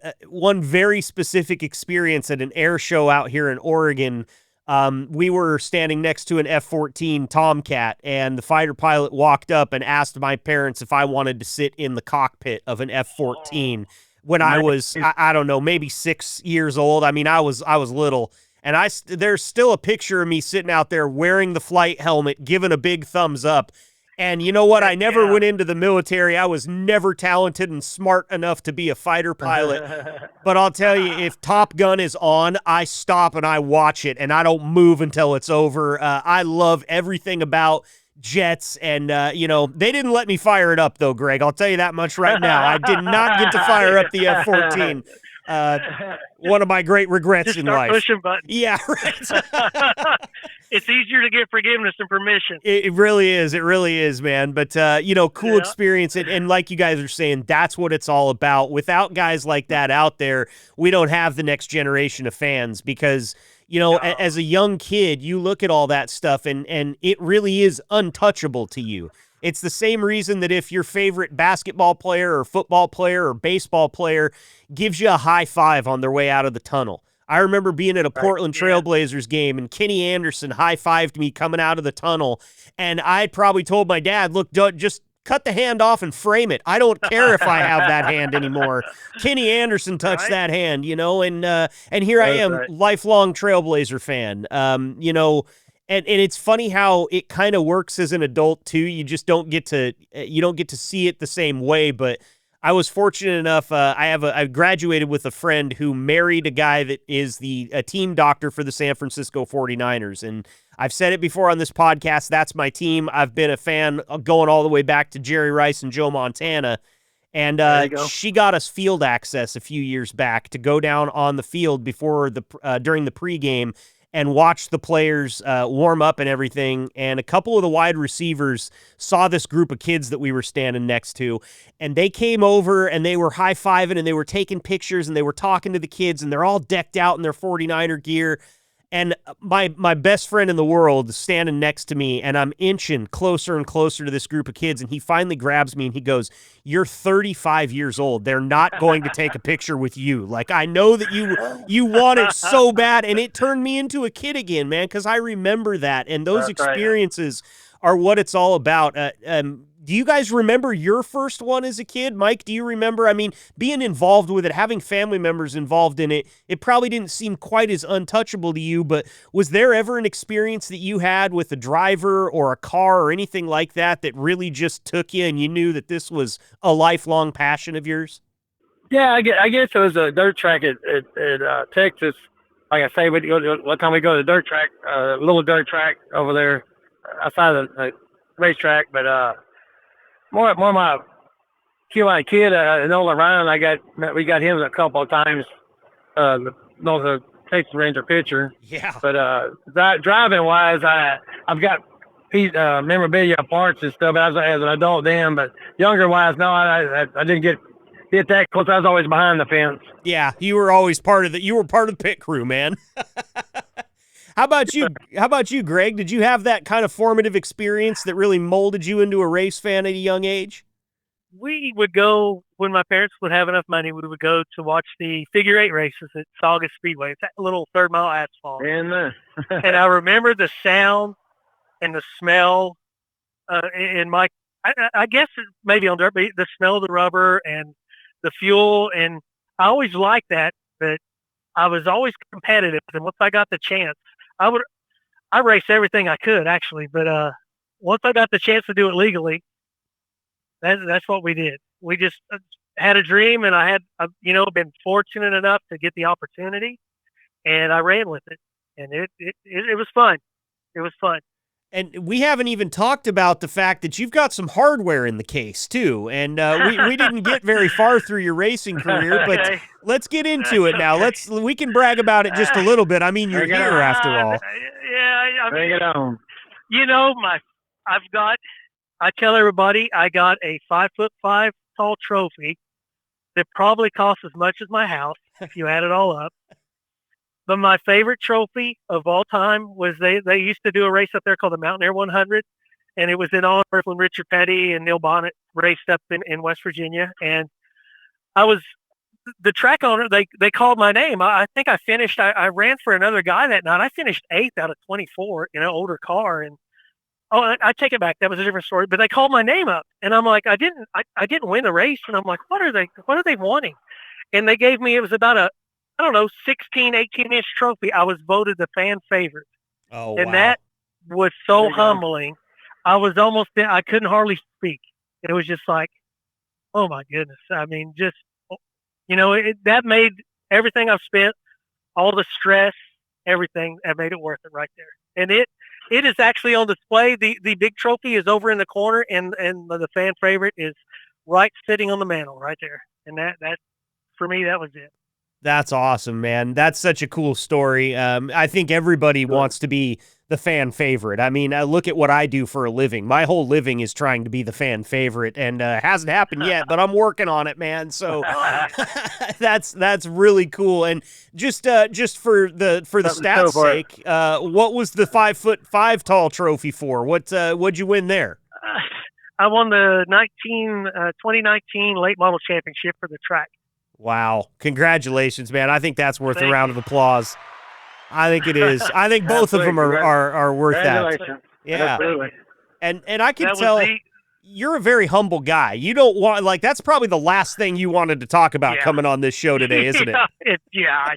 [SPEAKER 1] very specific experience at an air show out here in Oregon. We were standing next to an F-14 Tomcat, and the fighter pilot walked up and asked my parents if I wanted to sit in the cockpit of an F-14 when I was, I don't know, maybe 6 years old. I mean, I was little, and there's still a picture of me sitting out there wearing the flight helmet, giving a big thumbs up. And you know what? I never went into the military. I was never talented and smart enough to be a fighter pilot. But I'll tell you, if Top Gun is on, I stop and I watch it, and I don't move until it's over. I love everything about jets, and they didn't let me fire it up, though, Greg. I'll tell you that much right now. I did not get to fire up the F-14. One of my great regrets
[SPEAKER 4] just
[SPEAKER 1] in
[SPEAKER 4] start
[SPEAKER 1] life.
[SPEAKER 4] Pushing buttons.
[SPEAKER 1] Yeah, right.
[SPEAKER 4] It's easier to get forgiveness and permission.
[SPEAKER 1] It really is. It really is, man. But, cool experience. And like you guys are saying, that's what it's all about. Without guys like that out there, we don't have the next generation of fans because, as a young kid, you look at all that stuff and it really is untouchable to you. It's the same reason that if your favorite basketball player or football player or baseball player gives you a high five on their way out of the tunnel. I remember being at a Portland Trailblazers game, and Kenny Anderson high-fived me coming out of the tunnel, and I probably told my dad, look, just cut the hand off and frame it. I don't care if I have that hand anymore. Kenny Anderson touched that hand, and here I am, lifelong Trailblazer fan, And it's funny how it kind of works as an adult too. You just don't get to see it the same way. But I was fortunate enough. I graduated with a friend who married a guy that is a team doctor for the San Francisco 49ers. And I've said it before on this podcast. That's my team. I've been a fan going all the way back to Jerry Rice and Joe Montana. And she got us field access a few years back to go down on the field during the pregame and watch the players warm up and everything. And a couple of the wide receivers saw this group of kids that we were standing next to, and they came over and they were high-fiving and they were taking pictures and they were talking to the kids, and they're all decked out in their 49er gear. And my best friend in the world is standing next to me, and I'm inching closer and closer to this group of kids, and he finally grabs me and he goes, "You're 35 years old. They're not going to take a picture with you. Like, I know that you want it so bad." And it turned me into a kid again, man, because I remember that. And those experiences are what it's all about. Do you guys remember your first one as a kid? Mike, do you remember? I mean, being involved with it, having family members involved in it, it probably didn't seem quite as untouchable to you, but was there ever an experience that you had with a driver or a car or anything like that that really just took you and you knew that this was a lifelong passion of yours?
[SPEAKER 3] Yeah, I guess it was a dirt track at Texas. Like I say, one time we go to the dirt track, a little dirt track over there outside of the racetrack, but more of my my kid, Nolan Ryan, we got him a couple of times. The Texas Ranger pitcher.
[SPEAKER 1] Yeah.
[SPEAKER 3] But driving wise, I've got memorabilia parts and stuff as an adult then. But younger wise, no, I didn't get that close. I was always behind the fence.
[SPEAKER 1] Yeah, you were always part of the. You were part of the pit crew, man. How about you? How about you, Greg? Did you have that kind of formative experience that really molded you into a race fan at a young age?
[SPEAKER 4] We would go when my parents would have enough money. We would go to watch the figure 8 races at Saugus Speedway. It's that little 3rd mile asphalt.
[SPEAKER 3] And
[SPEAKER 4] I remember the sound and the smell. In my, I guess maybe on dirt, but the smell of the rubber and the fuel, and I always liked that. But I was always competitive, and once I got the chance, I raced everything I could actually. But once I got the chance to do it legally, that's what we did. We just had a dream, and I had, been fortunate enough to get the opportunity, and I ran with it, and it was fun. It was fun.
[SPEAKER 1] And we haven't even talked about the fact that you've got some hardware in the case too. And we didn't get very far through your racing career, but
[SPEAKER 4] Okay.
[SPEAKER 1] let's get into it now. We can brag about it just a little bit. I mean, you're
[SPEAKER 3] Bring it
[SPEAKER 1] here
[SPEAKER 3] on.
[SPEAKER 1] after all.
[SPEAKER 4] Yeah, I mean,
[SPEAKER 3] bring it on.
[SPEAKER 4] I tell everybody I got a 5'5" tall trophy that probably cost as much as my house if you add it all up. But my favorite trophy of all time was they used to do a race up there called the Mountain Air 100, and it was in honor of when Richard Petty and Neil Bonnet raced up in West Virginia. And I was the track owner. They called my name. I think I finished. I ran for another guy that night. I finished 8th out of 24 in an older car. And I take it back. That was a different story. But they called my name up, and I'm like, I didn't win the race. And I'm like, what are they wanting? And they gave me, it was about a, I don't know, 16, 18-inch trophy. I was voted the fan favorite.
[SPEAKER 1] Oh,
[SPEAKER 4] and
[SPEAKER 1] wow.
[SPEAKER 4] that was so humbling. I was almost, I couldn't hardly speak. It was just like, oh my goodness. I mean, just, that made everything I've spent, all the stress, everything, that made it worth it right there. And it is actually on display. The big trophy is over in the corner, and the fan favorite is right sitting on the mantle right there. And that for me, that was it.
[SPEAKER 1] That's awesome, man. That's such a cool story. I think everybody wants to be the fan favorite. I mean, look at what I do for a living. My whole living is trying to be the fan favorite, and hasn't happened yet, but I'm working on it, man. So that's really cool. And just for the stats' sake, what was the 5'5" tall trophy for? What'd you win there?
[SPEAKER 4] I won the 2019 late model championship for the track.
[SPEAKER 1] Wow. Congratulations, man. I think that's worth a round of applause. I think it is. I think both of them are worth that. Yeah.
[SPEAKER 3] Absolutely.
[SPEAKER 1] And I can tell you're a very humble guy. You don't want, that's probably the last thing you wanted to talk about coming on this show today, isn't it?
[SPEAKER 4] Yeah.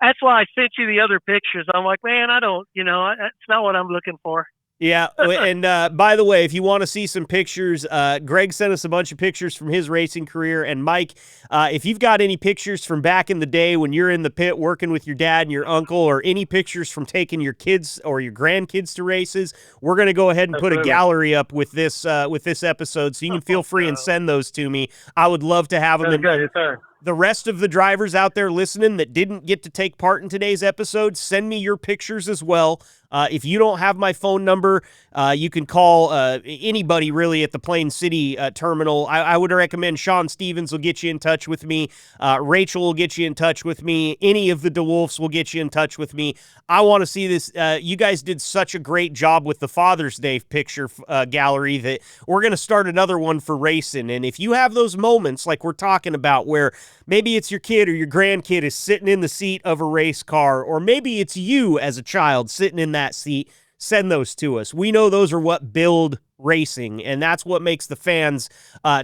[SPEAKER 4] That's why I sent you the other pictures. I'm like, man, I don't, that's not what I'm looking for.
[SPEAKER 1] Yeah, and by the way, if you want to see some pictures, Greg sent us a bunch of pictures from his racing career, and Mike, if you've got any pictures from back in the day when you're in the pit working with your dad and your uncle, or any pictures from taking your kids or your grandkids to races, we're going to go ahead and put a gallery up with this episode, so you can feel free and send those to me. I would love to have them.
[SPEAKER 3] That's good, yes, sir.
[SPEAKER 1] The rest of the drivers out there listening that didn't get to take part in today's episode, send me your pictures as well. If you don't have my phone number, you can call anybody really at the Plain City terminal. I would recommend Sean Stevens will get you in touch with me. Rachel will get you in touch with me. Any of the DeWolfs will get you in touch with me. I want to see this. You guys did such a great job with the Father's Day picture gallery that we're going to start another one for racing. And if you have those moments like we're talking about where maybe it's your kid or your grandkid is sitting in the seat of a race car, or maybe it's you as a child sitting in that seat, send those to us. We know those are what build racing, and that's what makes the fans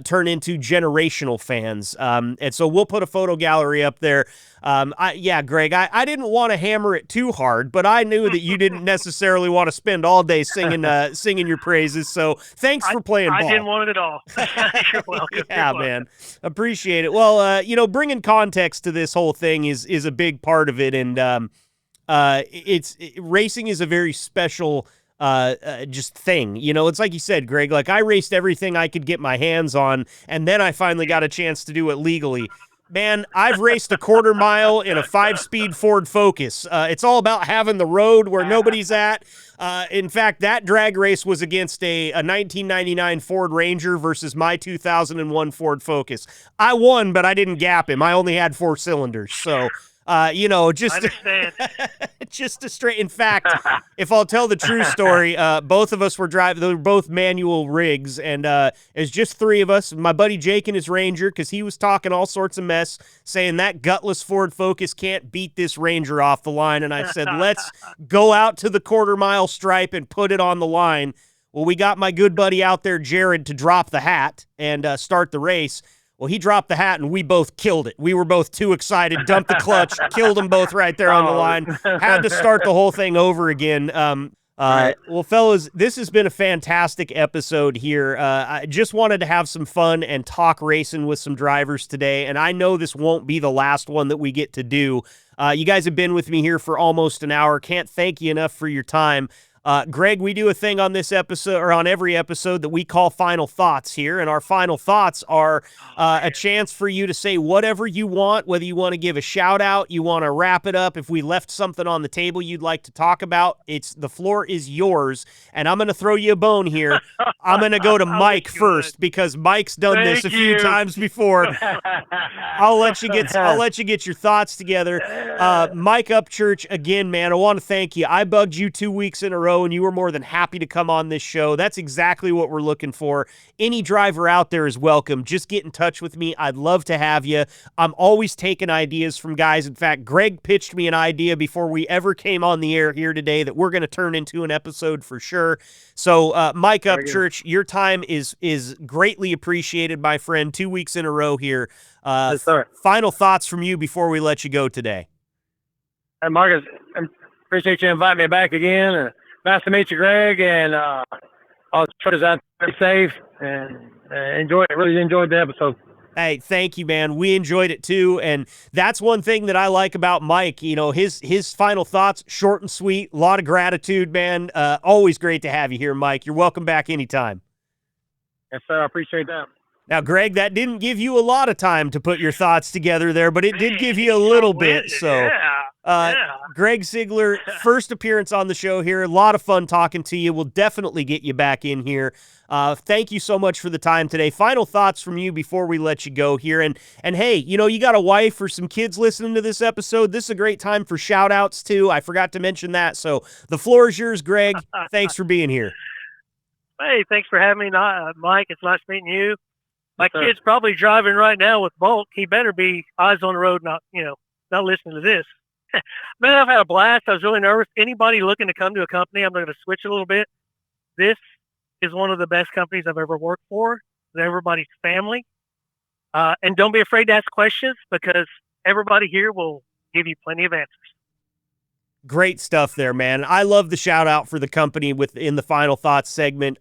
[SPEAKER 1] turn into generational fans. And so we'll put a photo gallery up there. Greg, I didn't want to hammer it too hard, but I knew that you didn't necessarily want to spend all day singing your praises. So thanks for playing ball.
[SPEAKER 4] I didn't want it at all. You're welcome.
[SPEAKER 1] Yeah, man. Appreciate it. Well, bringing context to this whole thing is a big part of it, and racing is a very special just thing. You know, it's like you said, Greg, like I raced everything I could get my hands on, and then I finally got a chance to do it legally. Man, I've raced a quarter mile in a 5-speed Ford Focus. It's all about having the road where nobody's at. In fact, that drag race was against a 1999 Ford Ranger versus my 2001 Ford Focus. I won, but I didn't gap him. I only had 4 cylinders. So, you know, just just a straight. In fact, if I'll tell the true story, both of us were driving. They were both manual rigs, and it's just 3 of us. My buddy Jake and his Ranger, because he was talking all sorts of mess, saying that gutless Ford Focus can't beat this Ranger off the line. And I said, let's go out to the quarter-mile stripe and put it on the line. Well, we got my good buddy out there, Jared, to drop the hat and start the race. Well, he dropped the hat, and we both killed it. We were both too excited, dumped the clutch, killed them both right there on the line. Had to start the whole thing over again. Well, fellas, this has been a fantastic episode here. I just wanted to have some fun and talk racing with some drivers today, and I know this won't be the last one that we get to do. You guys have been with me here for almost an hour. Can't thank you enough for your time. Greg, we do a thing on this episode, or on every episode, that we call Final Thoughts here, and our Final Thoughts are a chance for you to say whatever you want, whether you want to give a shout-out, you want to wrap it up, if we left something on the table you'd like to talk about, the floor is yours, and I'm going to throw you a bone here. I'm going to go to Mike first, because Mike's done this a few times before. I'll let you get your thoughts together. Mike Upchurch, again, man, I want to thank you. I bugged you 2 weeks in a row, and you were more than happy to come on this show. That's exactly what we're looking for. Any driver out there is welcome. Just get in touch with me. I'd love to have you. I'm always taking ideas from guys. In fact, Greg pitched me an idea before we ever came on the air here today that we're going to turn into an episode for sure. So, Mike Upchurch, your time is greatly appreciated, my friend. 2 weeks in a row here.
[SPEAKER 3] Yes, sir.
[SPEAKER 1] Final thoughts from you before we let you go today.
[SPEAKER 3] Hey, Marcus, I appreciate you inviting me back again. Nice to meet you, Greg, and I'll try to stay safe and really enjoyed the episode.
[SPEAKER 1] Hey, thank you, man. We enjoyed it too, and that's one thing that I like about Mike. You know, his final thoughts, short and sweet, a lot of gratitude, man. Always great to have you here, Mike. You're welcome back anytime.
[SPEAKER 3] Yes, sir. I appreciate that.
[SPEAKER 1] Now, Greg, that didn't give you a lot of time to put your thoughts together there, but it did give you a little bit. So, Greg Sigler, first appearance on the show here. A lot of fun talking to you. We'll definitely get you back in here. Thank you so much for the time today. Final thoughts from you before we let you go here. And hey, you know, you got a wife or some kids listening to this episode. This is a great time for shout outs too. I forgot to mention that. So the floor is yours, Greg. Thanks for being here.
[SPEAKER 4] Hey, thanks for having me, Mike. It's nice meeting you. My kid's probably driving right now with Bulk. He better be eyes on the road, not listening to this. Man, I've had a blast. I was really nervous. Anybody looking to come to a company, I'm going to switch a little bit. This is one of the best companies I've ever worked for. They're everybody's family. And don't be afraid to ask questions, because everybody here will give you plenty of answers.
[SPEAKER 1] Great stuff there, man. I love the shout out for the company in the Final Thoughts segment.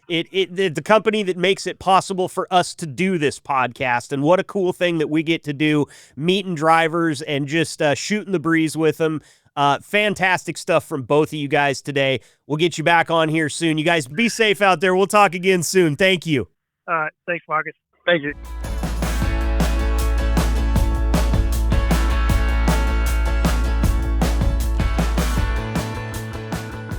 [SPEAKER 1] The company that makes it possible for us to do this podcast, and what a cool thing that we get to do, meeting drivers and just shooting the breeze with them. Fantastic stuff from both of you guys today. We'll get you back on here soon. You guys be safe out there. We'll talk again soon. Thank you.
[SPEAKER 4] All right. Thanks, Marcus.
[SPEAKER 3] Thank you.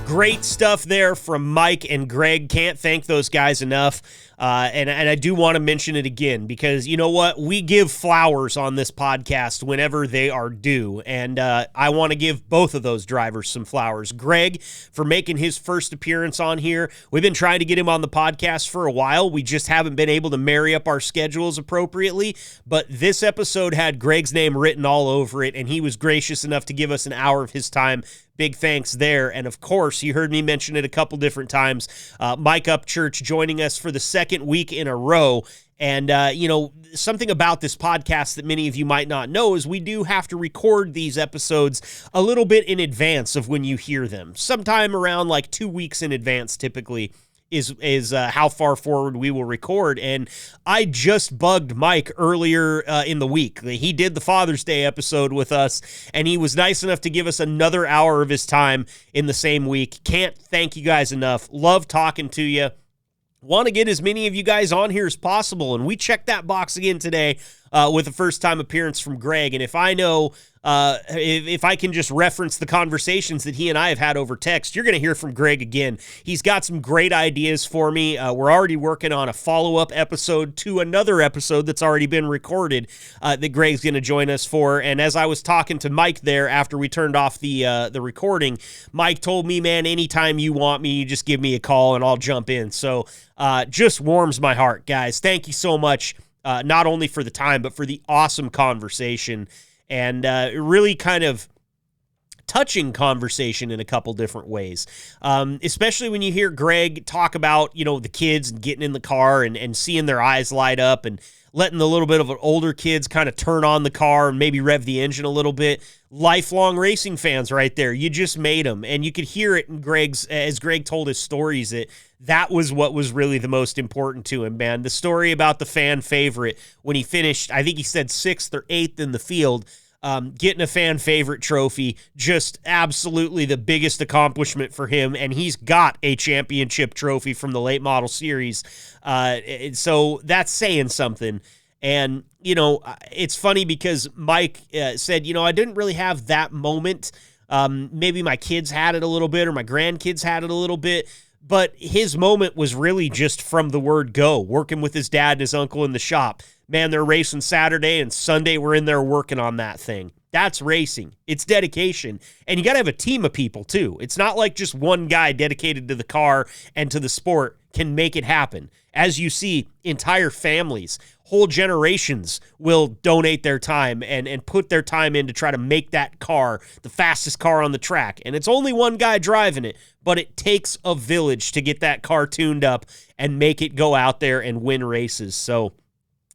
[SPEAKER 1] Great stuff there from Mike and Greg. Can't thank those guys enough. And I do want to mention it again, because you know what? We give flowers on this podcast whenever they are due. And I want to give both of those drivers some flowers. Greg, for making his first appearance on here. We've been trying to get him on the podcast for a while. We just haven't been able to marry up our schedules appropriately. But this episode had Greg's name written all over it, and he was gracious enough to give us an hour of his time. Big thanks there. And of course, you heard me mention it a couple different times. Mike Upchurch joining us for the second week in a row. And, something about this podcast that many of you might not know is we do have to record these episodes a little bit in advance of when you hear them. Sometime around like 2 weeks in advance, typically, is how far forward we will record. And I just bugged Mike earlier in the week. He did the Father's Day episode with us, and he was nice enough to give us another hour of his time in the same week. Can't thank you guys enough. Love talking to you. Want to get as many of you guys on here as possible, and we checked that box again today with a first-time appearance from Greg. And if I know, if I can just reference the conversations that he and I have had over text, you're going to hear from Greg again. He's got some great ideas for me. We're already working on a follow-up episode to another episode that's already been recorded that Greg's going to join us for. And as I was talking to Mike there after we turned off the recording, Mike told me, man, anytime you want me, you just give me a call and I'll jump in. So just warms my heart, guys. Thank you so much. Not only for the time, but for the awesome conversation and really kind of touching conversation in a couple different ways. Especially when you hear Greg talk about, the kids and getting in the car and seeing their eyes light up and letting the little bit of older kids kind of turn on the car and maybe rev the engine a little bit. Lifelong racing fans right there. You just made them. And you could hear it in as Greg told his stories, that was what was really the most important to him, man. The story about the fan favorite when he finished, I think he said 6th or 8th in the field, getting a fan favorite trophy, just absolutely the biggest accomplishment for him. And he's got a championship trophy from the late model series. So that's saying something. And, it's funny because Mike said, I didn't really have that moment. Maybe my kids had it a little bit or my grandkids had it a little bit. But his moment was really just from the word go, working with his dad and his uncle in the shop. Man, they're racing Saturday and Sunday we're in there working on that thing. That's racing. It's dedication. And you got to have a team of people too. It's not like just one guy dedicated to the car and to the sport can make it happen. As you see, entire families, whole generations will donate their time and put their time in to try to make that car the fastest car on the track. And it's only one guy driving it, but it takes a village to get that car tuned up and make it go out there and win races. So,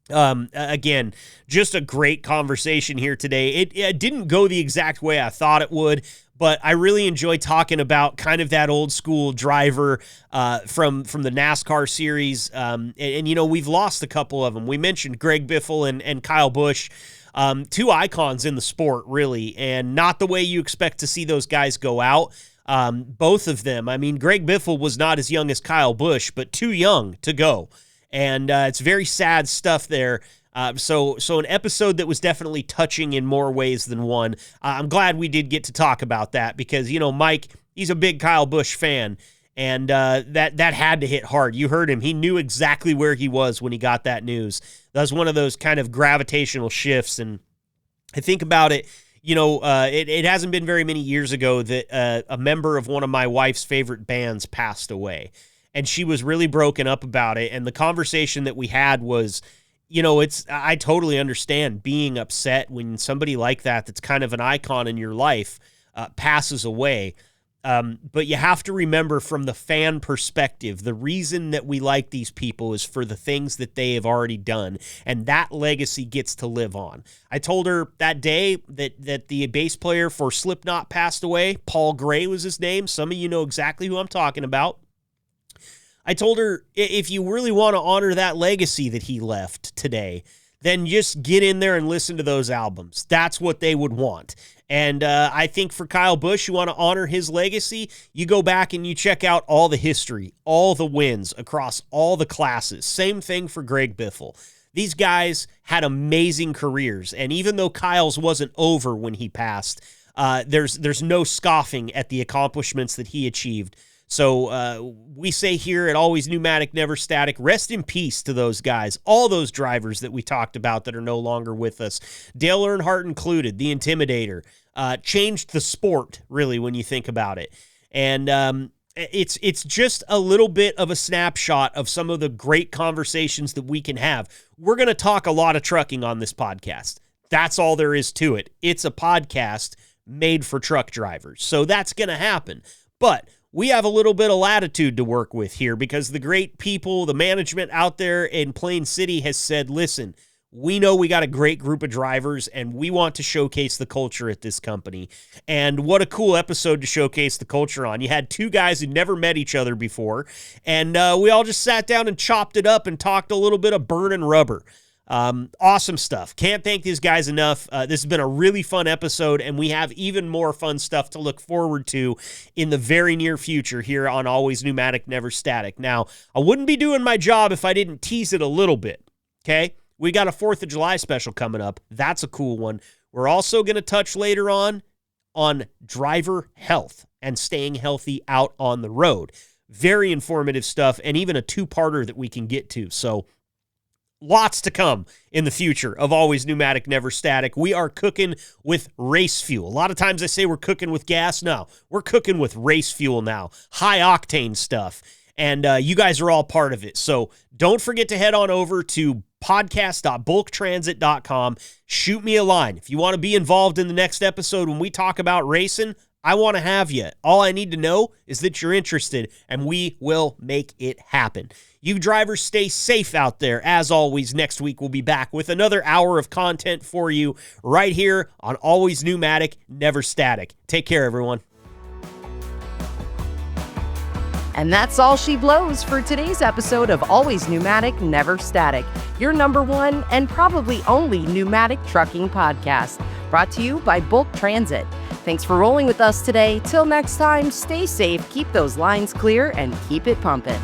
[SPEAKER 1] again, just a great conversation here today. It didn't go the exact way I thought it would, but I really enjoy talking about kind of that old school driver from the NASCAR series. And we've lost a couple of them. We mentioned Greg Biffle and Kyle Busch, two icons in the sport, really, and not the way you expect to see those guys go out. Both of them. I mean, Greg Biffle was not as young as Kyle Busch, but too young to go. And it's very sad stuff there. So an episode that was definitely touching in more ways than one. I'm glad we did get to talk about that because, Mike, he's a big Kyle Busch fan, and that had to hit hard. You heard him. He knew exactly where he was when he got that news. That was one of those kind of gravitational shifts, and I think about it, it hasn't been very many years ago that a member of one of my wife's favorite bands passed away. And she was really broken up about it. And the conversation that we had was, I totally understand being upset when somebody like that's kind of an icon in your life passes away. But you have to remember from the fan perspective, the reason that we like these people is for the things that they have already done. And that legacy gets to live on. I told her that day that the bass player for Slipknot passed away. Paul Gray was his name. Some of you know exactly who I'm talking about. I told her, if you really want to honor that legacy that he left today, then just get in there and listen to those albums. That's what they would want. And I think for Kyle Busch, you want to honor his legacy, you go back and you check out all the history, all the wins across all the classes. Same thing for Greg Biffle. These guys had amazing careers. And even though Kyle's wasn't over when he passed, there's no scoffing at the accomplishments that he achieved. So we say here at Always Pneumatic, Never Static, rest in peace to those guys, all those drivers that we talked about that are no longer with us. Dale Earnhardt included, the Intimidator, changed the sport, really, when you think about it. And it's just a little bit of a snapshot of some of the great conversations that we can have. We're going to talk a lot of trucking on this podcast. That's all there is to it. It's a podcast made for truck drivers. So that's going to happen. But we have a little bit of latitude to work with here because the great people, the management out there in Plain City has said, listen, we know we got a great group of drivers, and we want to showcase the culture at this company. And what a cool episode to showcase the culture on. You had two guys who never met each other before, and we all just sat down and chopped it up and talked a little bit of burning rubber. Awesome stuff. Can't thank these guys enough. This has been a really fun episode, and we have even more fun stuff to look forward to in the very near future here on Always Pneumatic, Never Static. Now, I wouldn't be doing my job if I didn't tease it a little bit, okay? We got a 4th of July special coming up. That's a cool one. We're also going to touch later on driver health and staying healthy out on the road. Very informative stuff, and even a 2-parter that we can get to. So lots to come in the future of Always Pneumatic, Never Static. We are cooking with race fuel. A lot of times I say we're cooking with gas. No, we're cooking with race fuel now. High-octane stuff. And you guys are all part of it. So don't forget to head on over to podcast.bulktransit.com. Shoot me a line. If you want to be involved in the next episode when we talk about racing, I want to have you. All I need to know is that you're interested, and we will make it happen. You drivers stay safe out there. As always, next week we'll be back with another hour of content for you right here on Always Pneumatic, Never Static. Take care, everyone.
[SPEAKER 2] And that's all she blows for today's episode of Always Pneumatic, Never Static, your number one and probably only pneumatic trucking podcast, brought to you by Bulk Transit. Thanks for rolling with us today. Till next time, stay safe, keep those lines clear, and keep it pumping.